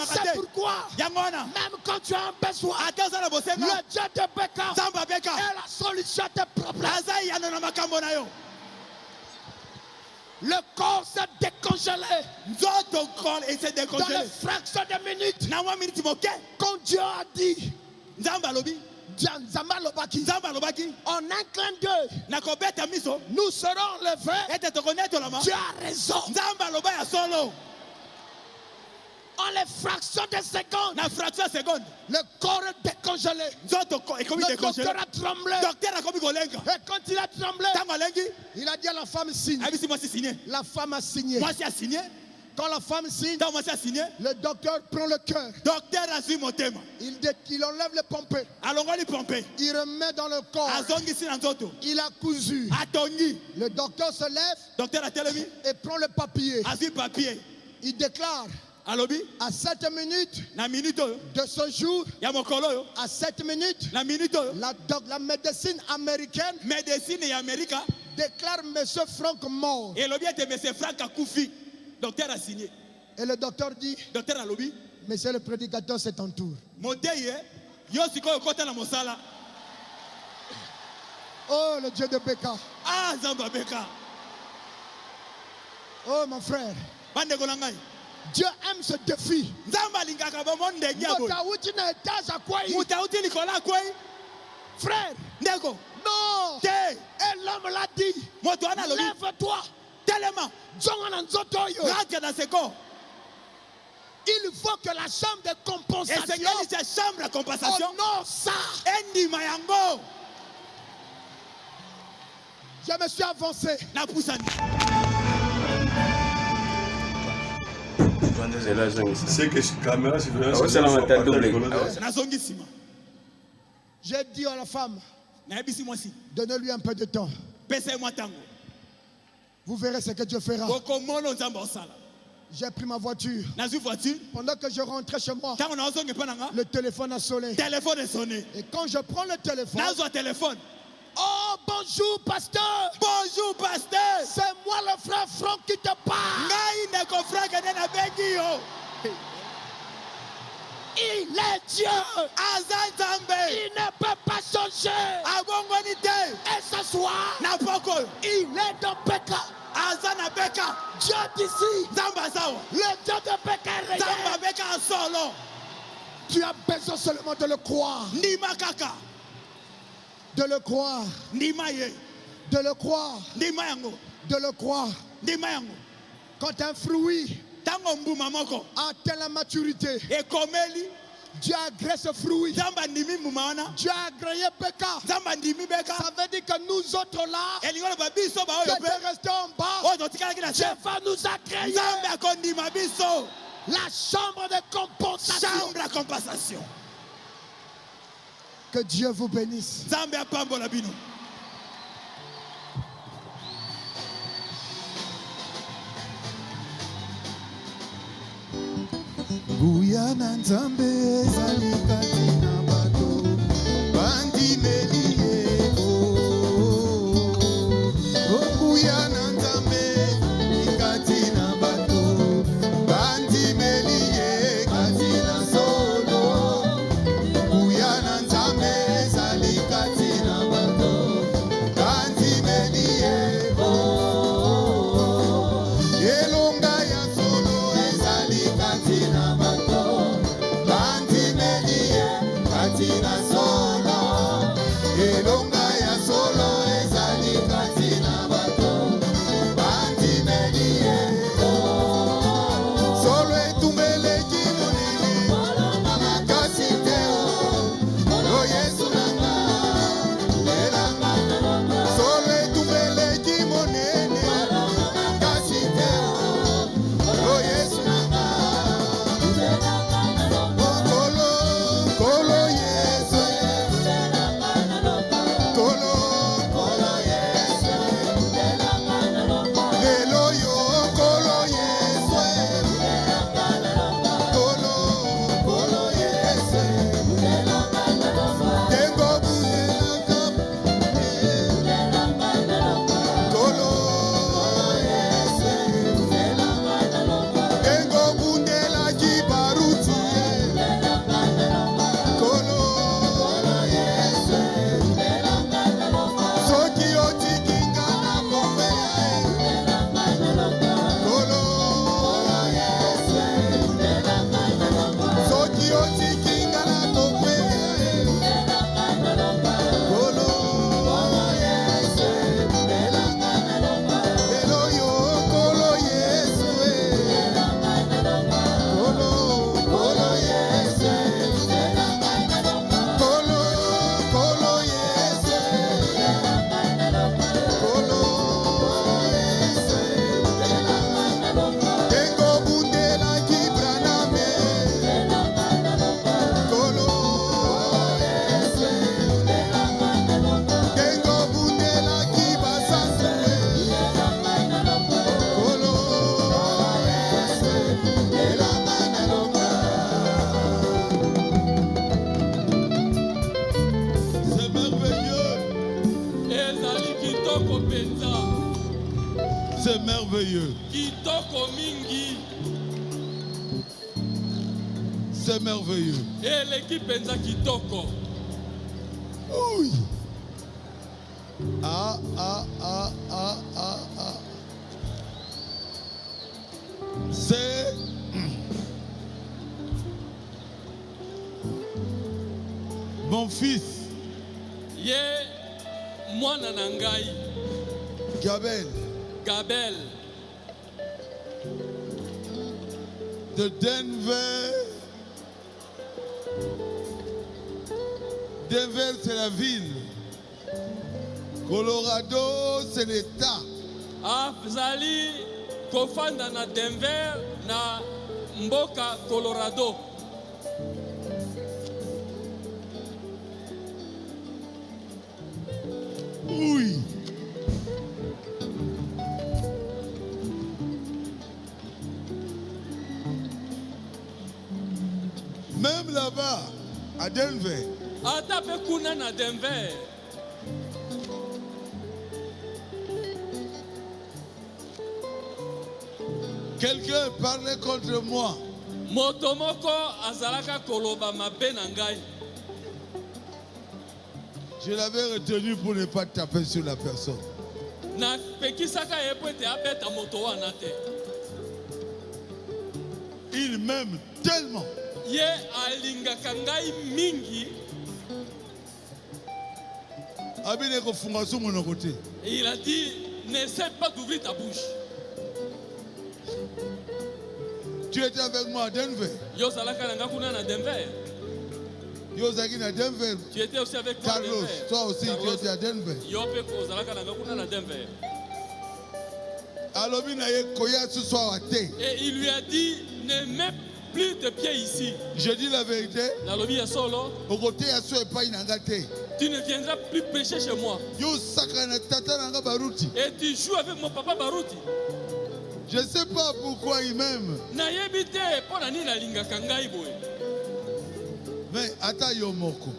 C'est pourquoi, même quand tu as un besoin, le Dieu de Beka est la solution des problèmes. Le corps s'est décongelé dans les fractions de minutes. Quand Dieu a dit, en un clin d'œil, nous serons levés. Tu as raison. En les fractions de secondes, le corps est décongelé. Le docteur a tremblé. Et quand il a tremblé, il a dit à la femme signe. La femme a signé. Quand la femme signe, le docteur prend le cœur. Il enlève les pompées. Il remet dans le corps. Il a cousu. Le docteur se lève et prend le papier. Il déclare à 7 minutes de ce jour, à 7 minutes, la médecine américaine déclare M. Franck mort. Docteur a signé. Et le docteur dit, monsieur le prédicateur, c'est ton tour. Oh, le Dieu de Beka. Oh, mon frère. Dieu aime ce défi. Frère, non. Et l'homme l'a dit, lève-toi. Il faut que la chambre de compensation honore ça. Je me suis avancé. C'est que caméra j'ai dit à la femme, donnez-lui un peu de temps. Vous verrez ce que Dieu fera. J'ai pris ma voiture. Pendant que je rentrais chez moi, le téléphone a sonné. Et quand je prends le téléphone, oh, bonjour, pasteur. Bonjour, pasteur. C'est moi, le frère Franck, qui te parle. Il est Dieu. Il ne peut pas changer. Et ce soir, il est dans Beka. Dieu d'ici. Le Dieu de Beka est réel. Tu as besoin seulement de le croire. De le croire. De le croire. De le croire. Quand un fruit atteint la maturité, Dieu a agréé ce fruit. Dieu a agréé Péka. Ça veut dire que nous autres là, qui étions restés en bas, Dieu va nous agréer la chambre de compensation. Que Dieu vous bénisse. Guyana Nzambe ezali kati na bato bandimeli ye Guyana Nzambe kati na bato bandimeli ye kati na solo Guyana Nzambe ezali kati na bato bandimeli ye elonga ya solo ezali kati na bato bandimeli ye kati na solo elonga ya solo ezali kati na bato bandimeli ye solo etumbeleki monene makasi te o Yesu nanga lelanga solo etumbeleki monene makasi te o Yesu nanga kolo kolo Yesu kolo kolo Yesu lelo yo kolo Yesu kolo kolo Yesu tengo bunelaka kolo Yesu tengo bunelaki baruti kolo Yesu soki otikinga na bombe kolo Yesu soki otikinga na bombe kolo Yesu lelo yo kolo Yesu kolo kolo Yesu kolo kolo Yesu kolo Yesu tengo bundelaki braname kolo Yesu tengo bundelaki basase kolo Yesu elanga na longa C'est merveilleux. Ezali kitoko penza. C'est merveilleux. Kitoko mingi. C'est merveilleux. Eleki penza kitoko. Oui. Ah, ah, ah, ah, ah, ah. C'est mon fils ye mwana na ngai Gabel Gabel de Denver. Denver, c'est la ville. Colorado, c'est l'État. azali kofanda na Denver na mboka Colorado. Oui. Même là-bas, à Denver, Ata pe kuna na Denver quelqu'un parlait contre moi. moto moko azalaka koloba mabe na ngai. Je l'avais retenu pour ne pas taper sur la personne. Na pekisaka ye po ete abeta moto wana te. Il m'aime tellement. Ye alingaka ngai mingi Et il a dit, n'essaie pas d'ouvrir ta bouche. Tu étais avec moi à Denver. Tu étais aussi avec moi à Carlos, Denver. toi aussi tu étais à Denver. Et il lui a dit, ne mets plus tes pieds ici. Je dis la vérité. Tu ne viendras plus pécher chez moi. Et tu joues avec mon papa Baruti. Je ne sais pas pourquoi il m'aime. Mais attends Yomoko.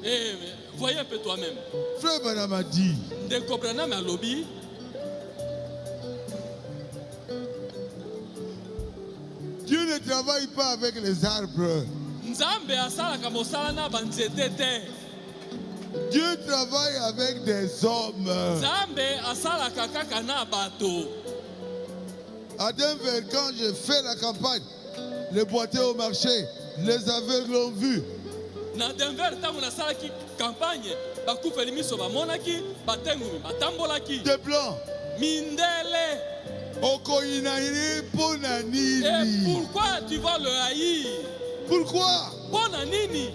Voyez un peu toi-même. Frère Branham a dit. Dieu ne travaille pas avec les arbres. Dieu travaille avec des hommes. À Denver, quand je fais la campagne, les boiteux au marché, les aveugles l'ont vu. Na Denver, tangu na sala ki campagne, bakufa limiso bamonaki, batengu batambolaki. Des blancs. Mindele. Okoinairi ponanini. Et pourquoi tu vas le haïr? Pourquoi? Ponanini.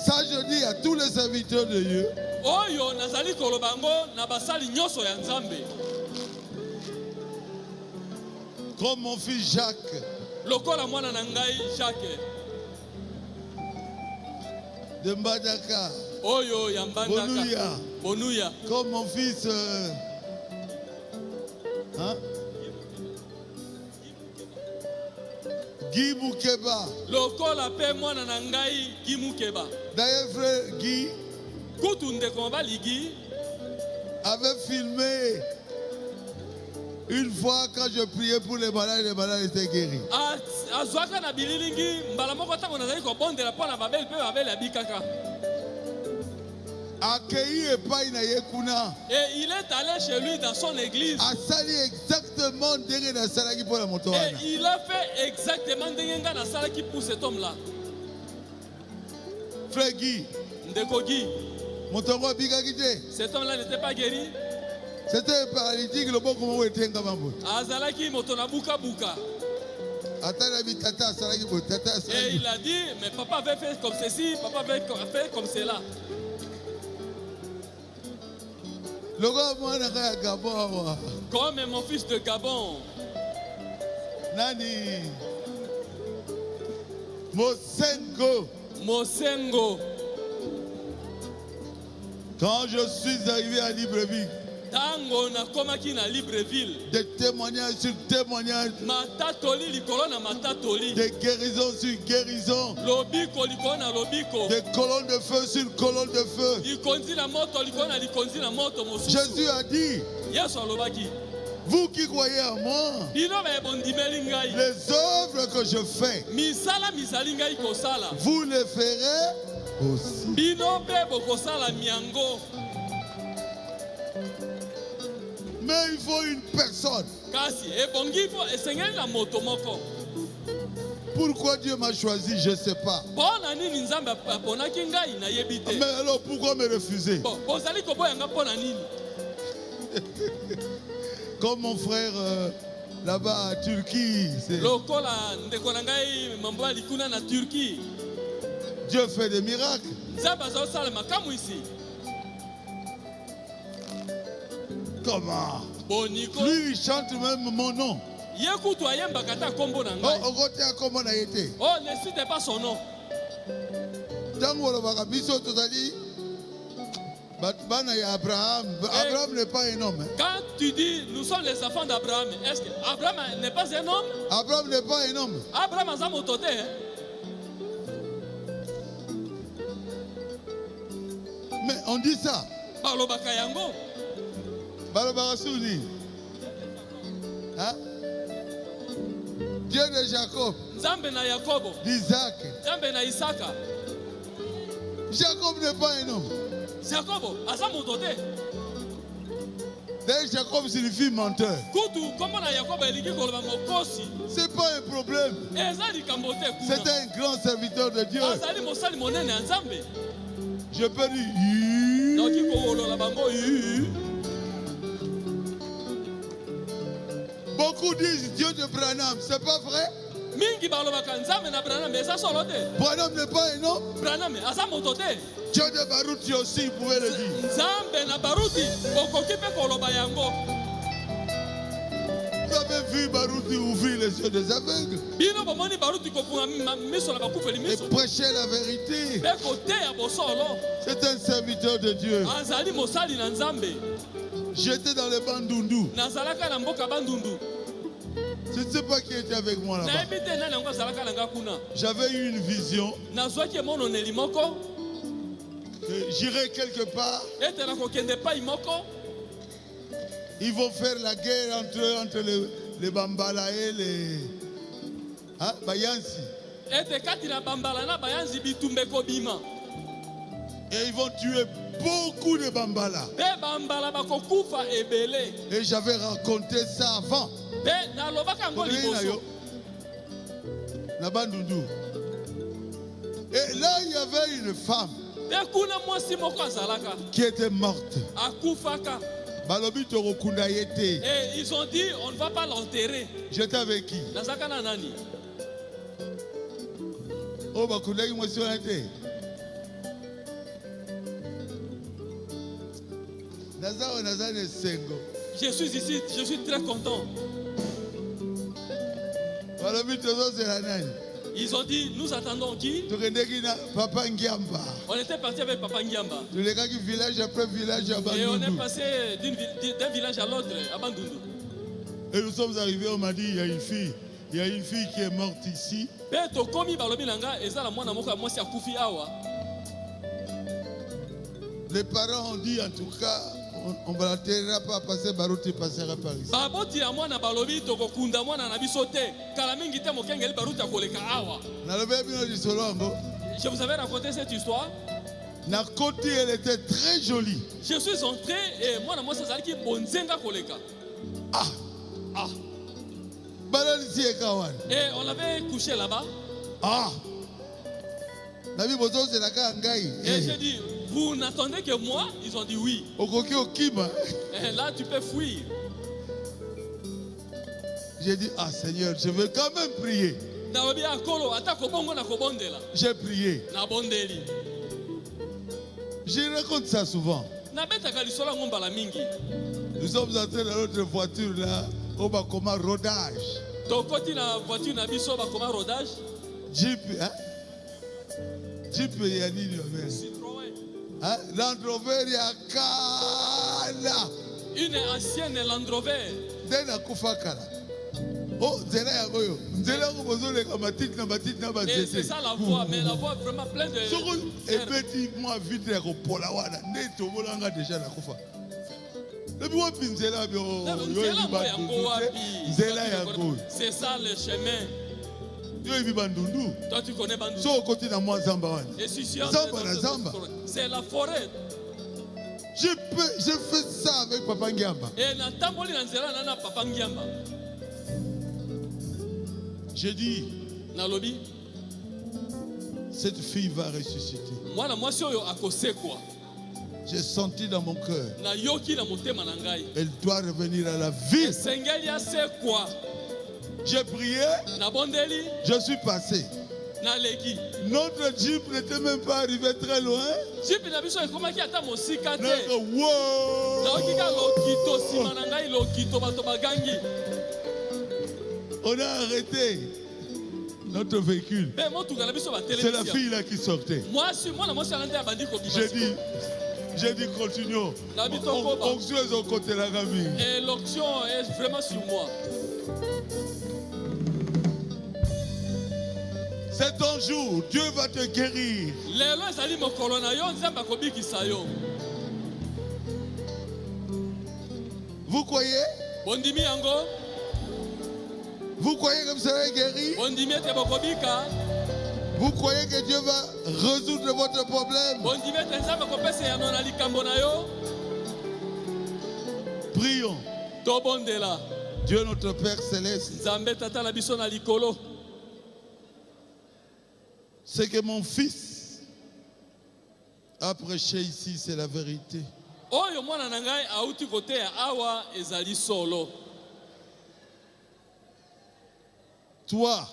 Ça je dis à tous les serviteurs de Dieu. Oyo nazali kolobango na basali nyoso ya Nzambe. Comme mon fils Jacques. Lokola mwana na ngai Jacques. De Mbadaka. Oyo ya Mbandaka. Bonuya. Bonuya. Comme mon fils Guy Moukeba. Lokola pe mwana na ngai Guy Moukeba. D'ailleurs frère Guy Kutunde Kombali Guy avait filmé une fois quand je priais pour les malades étaient guéris. Azwaka na bililingi mbala moko tango nazali ko bondela pona babel pe babel abikaka. Accueilli epai na yekuna. Et il est allé chez lui dans son église. Asali exactement ndenge na salaki pour la moto. Et il a fait exactement ndenge nga na salaki pour cet homme là. Frère Guy. Ndeko Guy. Motongo abikaki te. Cet homme là n'était pas guéri. C'était paralytique le bon comment était ngabambo. Azalaki motona buka buka. Et il a dit mais papa avait fait comme ceci, papa avait fait comme cela. Comme mon fils de Gabon. Nani Mosengo. Mosengo. Quand je suis arrivé à Libreville, tango na komaki na Libreville, des témoignages sur témoignages, matatoli likolo na matatoli, des guérisons sur guérisons, lobiko likolo na lobiko, des colonnes de feu sur colonnes de feu. likonzi na moto likolo na likonzi na moto mosusu. Jésus a dit, Yesu alobaki, vous qui croyez en moi, bino ba bondimeli ngai, les œuvres que je fais, misala misali ngai kosala, vous les ferez aussi. Bino pe bokosala miango. Mais il faut une personne. Kasi ebongi fo esengeli na moto moko. Pourquoi Dieu m'a choisi, je ne sais pas. Bona nini Nzambe aponaki ngai na yebi te. Mais alors pourquoi me refuser? Bon, bozali koboya nga pona nini? Comme mon frère là-bas à Turquie. Lokola ndeko na ngai mambo likuna na Turquie. Dieu fait des miracles. Nzambe azosala makamu ici. Comment? Boniko. Lui, il chante même mon nom. Yekutu ayemba kata kombo na ngai. Oh, ogote akombo na yete. Oh, ne cite pas son nom. Tango lo bakabiso tozali bana ya Abraham. Abraham n'est pas un homme. Quand tu dis nous sommes les enfants d'Abraham, est-ce que Abraham n'est pas un homme? Abraham n'est pas un homme. Abraham aza motote. Mais on dit ça. Balobaka yango. Hein? Dieu de Jacob, Nzambe na Yakobo, d'Isaac. Nzambe na Isaka. Jacob n'est pas un homme. Jacobo, asa motote. D'ailleurs, Jacob signifie menteur. C'est pas un problème. C'est un grand serviteur de Dieu. Je peux dire. Beaucoup disent Dieu de Branham, c'est pas vrai? Branham n'est pas un homme. Dieu de Baruti aussi, vous pouvez le dire. Vous avez vu Baruti ouvrir les yeux des aveugles et prêcher la vérité. C'est un serviteur de Dieu. J'étais dans le Bandundu. Je ne sais pas qui était avec moi là-bas. J'avais eu une vision. J'irai quelque part. Ils vont faire la guerre entre les Bambala et les Bayansi. Et ils vont tuer beaucoup de Bambala. Et j'avais raconté ça avant. Et là, il y avait une femme qui était morte. Et ils ont dit, on ne va pas l'enterrer. J'étais avec qui? Oh, je suis ici, je suis très content. Ils ont dit, nous attendons qui? On était parti avec Papa Ngiamba. Et on est passé d'un village à l'autre, à Bandundu. Et nous sommes arrivés, on m'a dit, il y a une fille qui est morte ici. Les parents ont dit, en tout cas, on ne l'enterrera pas parce que Baruti passera par ici. Je vous avais raconté cette histoire. Nakoti, elle était très jolie. Je suis entré et moi, et on avait couché là-bas. Et j'ai dit, vous n'attendez que moi? Ils ont dit oui. Et là, tu peux fuir. J'ai dit, Seigneur, je veux quand même prier. J'ai prié. Je raconte ça souvent. Nous sommes entrés dans notre voiture là, au Bakoma rodage. Jeep, hein? Jeep, il y a Land Rover, il y a Kala. Une ancienne Land Rover. Oh, c'est ça la voie, mais la voie vraiment pleine de... Et petit, moi, vite, c'est ça le chemin. Toi, tu connais Bandundu. Et c'est la forêt. Je fais ça avec Papa Ngiamba. J'ai dit, cette fille va ressusciter. J'ai senti dans mon cœur, elle doit revenir à la vie. J'ai prié, je suis passé. Notre Jeep n'était même pas arrivé très loin. On a arrêté notre véhicule. C'est la fille là qui sortait. J'ai dit continuons. Onction est au côté de la gamine. Et l'onction est vraiment sur moi. C'est ton jour, Dieu va te guérir. Vous croyez? Vous croyez que vous serez guéri? Vous croyez que Dieu va résoudre votre problème? prions. Tobondela. Dieu notre Père Céleste, Nzambe tata na biso na likolo. ce que mon fils a prêché ici, c'est la vérité. Oyo mwana na ngai auti koteya awa ezali solo. Toi,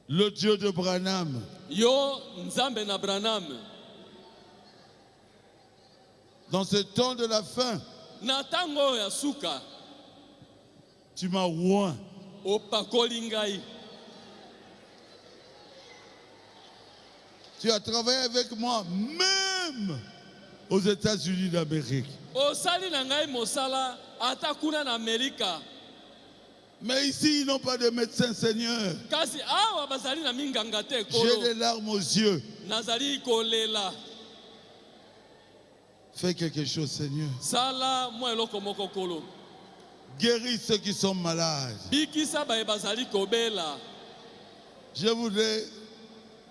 le Dieu de Branham, Yo Nzambe na Branham. dans ce temps de la fin, Na tango ya suka. tu m'as oint. Opakoli ngai. Tu as travaillé avec moi, même aux États-Unis d'Amérique. Osali na ngai mosala ata kuna na Amerika. Mais ici, ils n'ont pas de médecin, Seigneur. Kasi awa bazali na minganga te J'ai kolo. des larmes aux yeux. Nazali kolela. Fais quelque chose, Seigneur. Sala mo eloko moko kolo. Guéris ceux qui sont malades. Bikisa ba bazali kobela. Je voudrais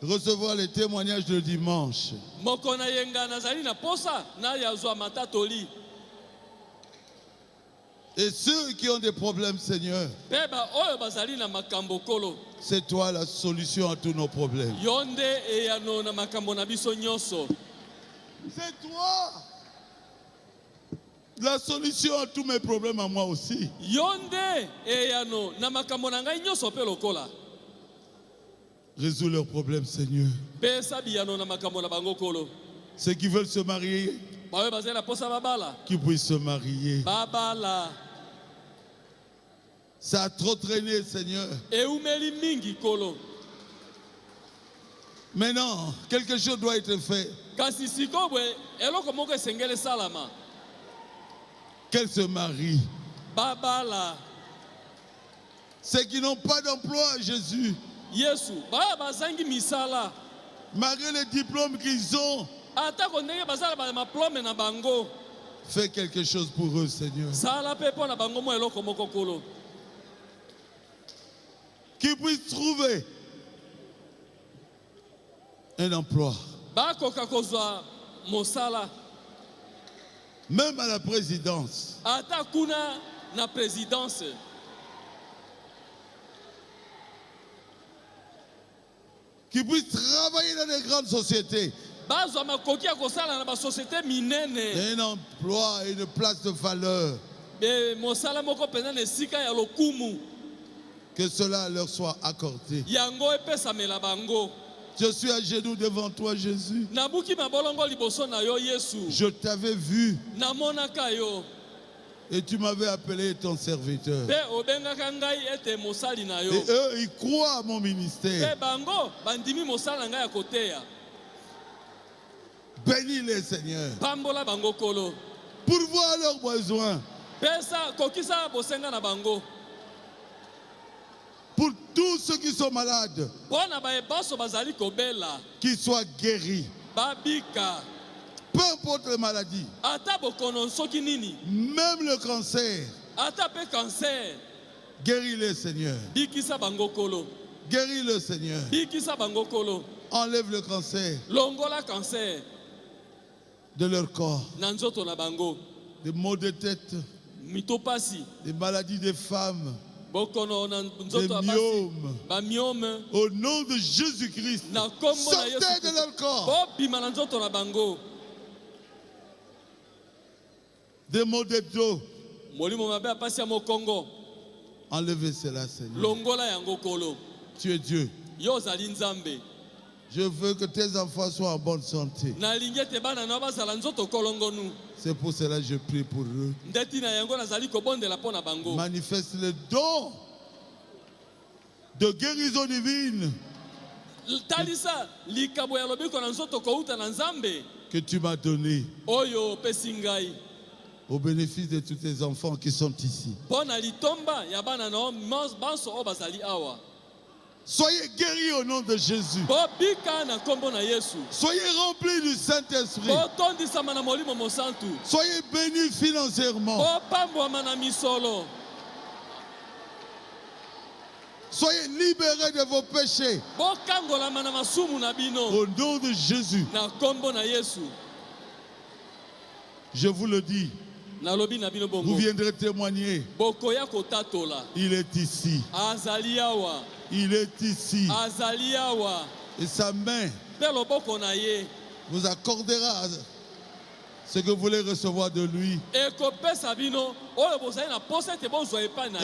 recevoir les témoignages de dimanche. Moko na yenga nazali na posa na yazwa matatoli. Et ceux qui ont des problèmes, Seigneur, Beba oyo bazali na makambo kolo. c'est toi la solution à tous nos problèmes. Yonde eyano na makambo na biso nyoso. C'est toi la solution à tous mes problèmes à moi aussi. Yonde eyano na makambo na ngai nyoso pe lokola. Résous leurs problèmes, Seigneur. Pesa biyano na makambo na bango kolo. Ceux qui veulent se marier, Bawe bazali na posa babala. qu'ils puissent se marier. Babala. Ça a trop traîné, Seigneur. Eumeli mingi kolo. Maintenant, quelque chose doit être fait. Kasi sikobwe eloko moko esengele salama. Qu'elle se marie. Babala. Ceux qui n'ont pas d'emploi, Jésus, Yesu. Baya bazangi misala. malgré les diplômes qu'ils ont, Ata kondenge bazala ba maplome na bango. fais quelque chose pour eux, Seigneur. Sala pe po na bango mo eloko moko kolo. Qu'ils puissent trouver un emploi. Bakoka kozwa mosala. Même à la présidence. Ata kuna na présidence. Qu'ils puissent travailler dans des grandes sociétés. Bazwa makoki ya kosala na ba société minene. Un emploi, une place de valeur. Be mosala moko pena na esika ya lokumu. Que cela leur soit accordé. Yango epesamela bango. Je suis à genoux devant toi, Jésus. Nabuki mabolongo liboso na yo Yesu. Je t'avais vu Namonaka yo. et tu m'avais appelé ton serviteur. Pe obengaka ngai ete mosali na yo. Et eux, ils croient à mon Pe ministère. bango bandimi mosala ngai ya koteya. Bénis-les, Seigneur. Pambola bango kolo. Pourvoir leurs besoins. Pesa kokisa bosenga na bango. Pour tous ceux qui sont malades, Pona ba ebaso bazali kobela. qu'ils soient guéris. Babika. Peu importe les maladies, Ata bokono soki nini. même le cancer, Ata pe cancer. guéris-les, Seigneur. Bikisa bango kolo. Guéris-le, Seigneur. Bikisa bango kolo. Enlève le cancer Longola cancer. de leur corps. Na nzoto na bango. Des maux de tête, Mitopasi. des maladies des femmes, Bokono na des nzoto abasi. myomes. Ba myome. Au nom de Jésus-Christ, Na kombo na Yesu. sortez de leur corps. Bobima na nzoto na bango. Des maux de dos, Molimo mabe apasi ya mokongo. enlevez cela, Seigneur. Longola yango kolo. Tu es Dieu. Yo zali nzambe. Je veux que tes enfants soient en bonne santé. Na lingete bana na bazala nzoto kolongo nu. C'est pour cela que je prie pour eux. Ndeti na yango nazali kobondela pona bango. Manifeste le don de guérison divine Talisa likabo ya lobiko na nzoto kouta na nzambe. que tu m'as donné Oyo pesi ngai. au bénéfice de tous tes enfants qui sont ici. Pona litomba ya bana na banso o bazali awa. Soyez guéris au nom de Jésus. Bobika na kombo na Yesu. Soyez remplis du Saint-Esprit. Botondisama na molimo mosantu. Soyez bénis financièrement. Bopambwama na misolo. Soyez libérés de vos péchés. Bokangolama na masumu na bino. Au nom de Jésus, Na kombo na Yesu. je vous le dis, Vous viendrez témoigner. Il est ici. Il est ici. Et sa main vous accordera ce que vous voulez recevoir de lui. Et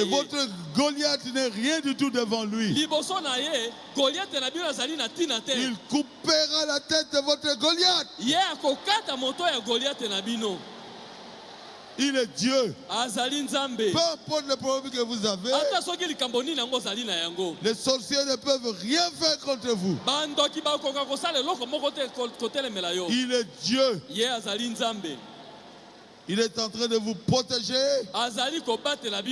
votre Goliath n'est rien du tout devant lui. Il coupera la tête de votre Goliath. Il est Dieu. Peu importe le problème que vous avez, les sorciers ne peuvent rien faire contre vous. Il est Dieu. Il est en train de vous protéger.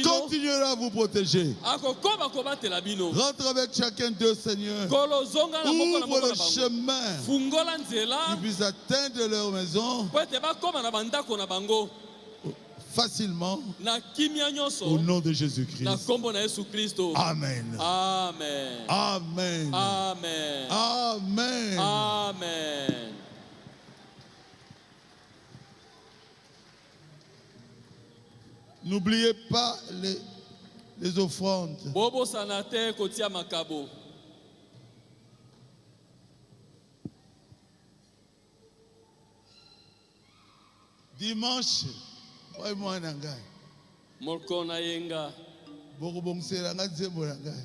Continuera à vous protéger. Rentre avec chacun d'eux, Seigneur. Ouvre le chemin. Qu'ils puissent atteindre leur maison facilement au nom de Jésus-Christ. Amen. Amen. Amen. Amen. Amen. Amen. N'oubliez pas les offrandes. Dimanche, moi nangai. Molko na yenga. Boko bongse nangai zembo nangai.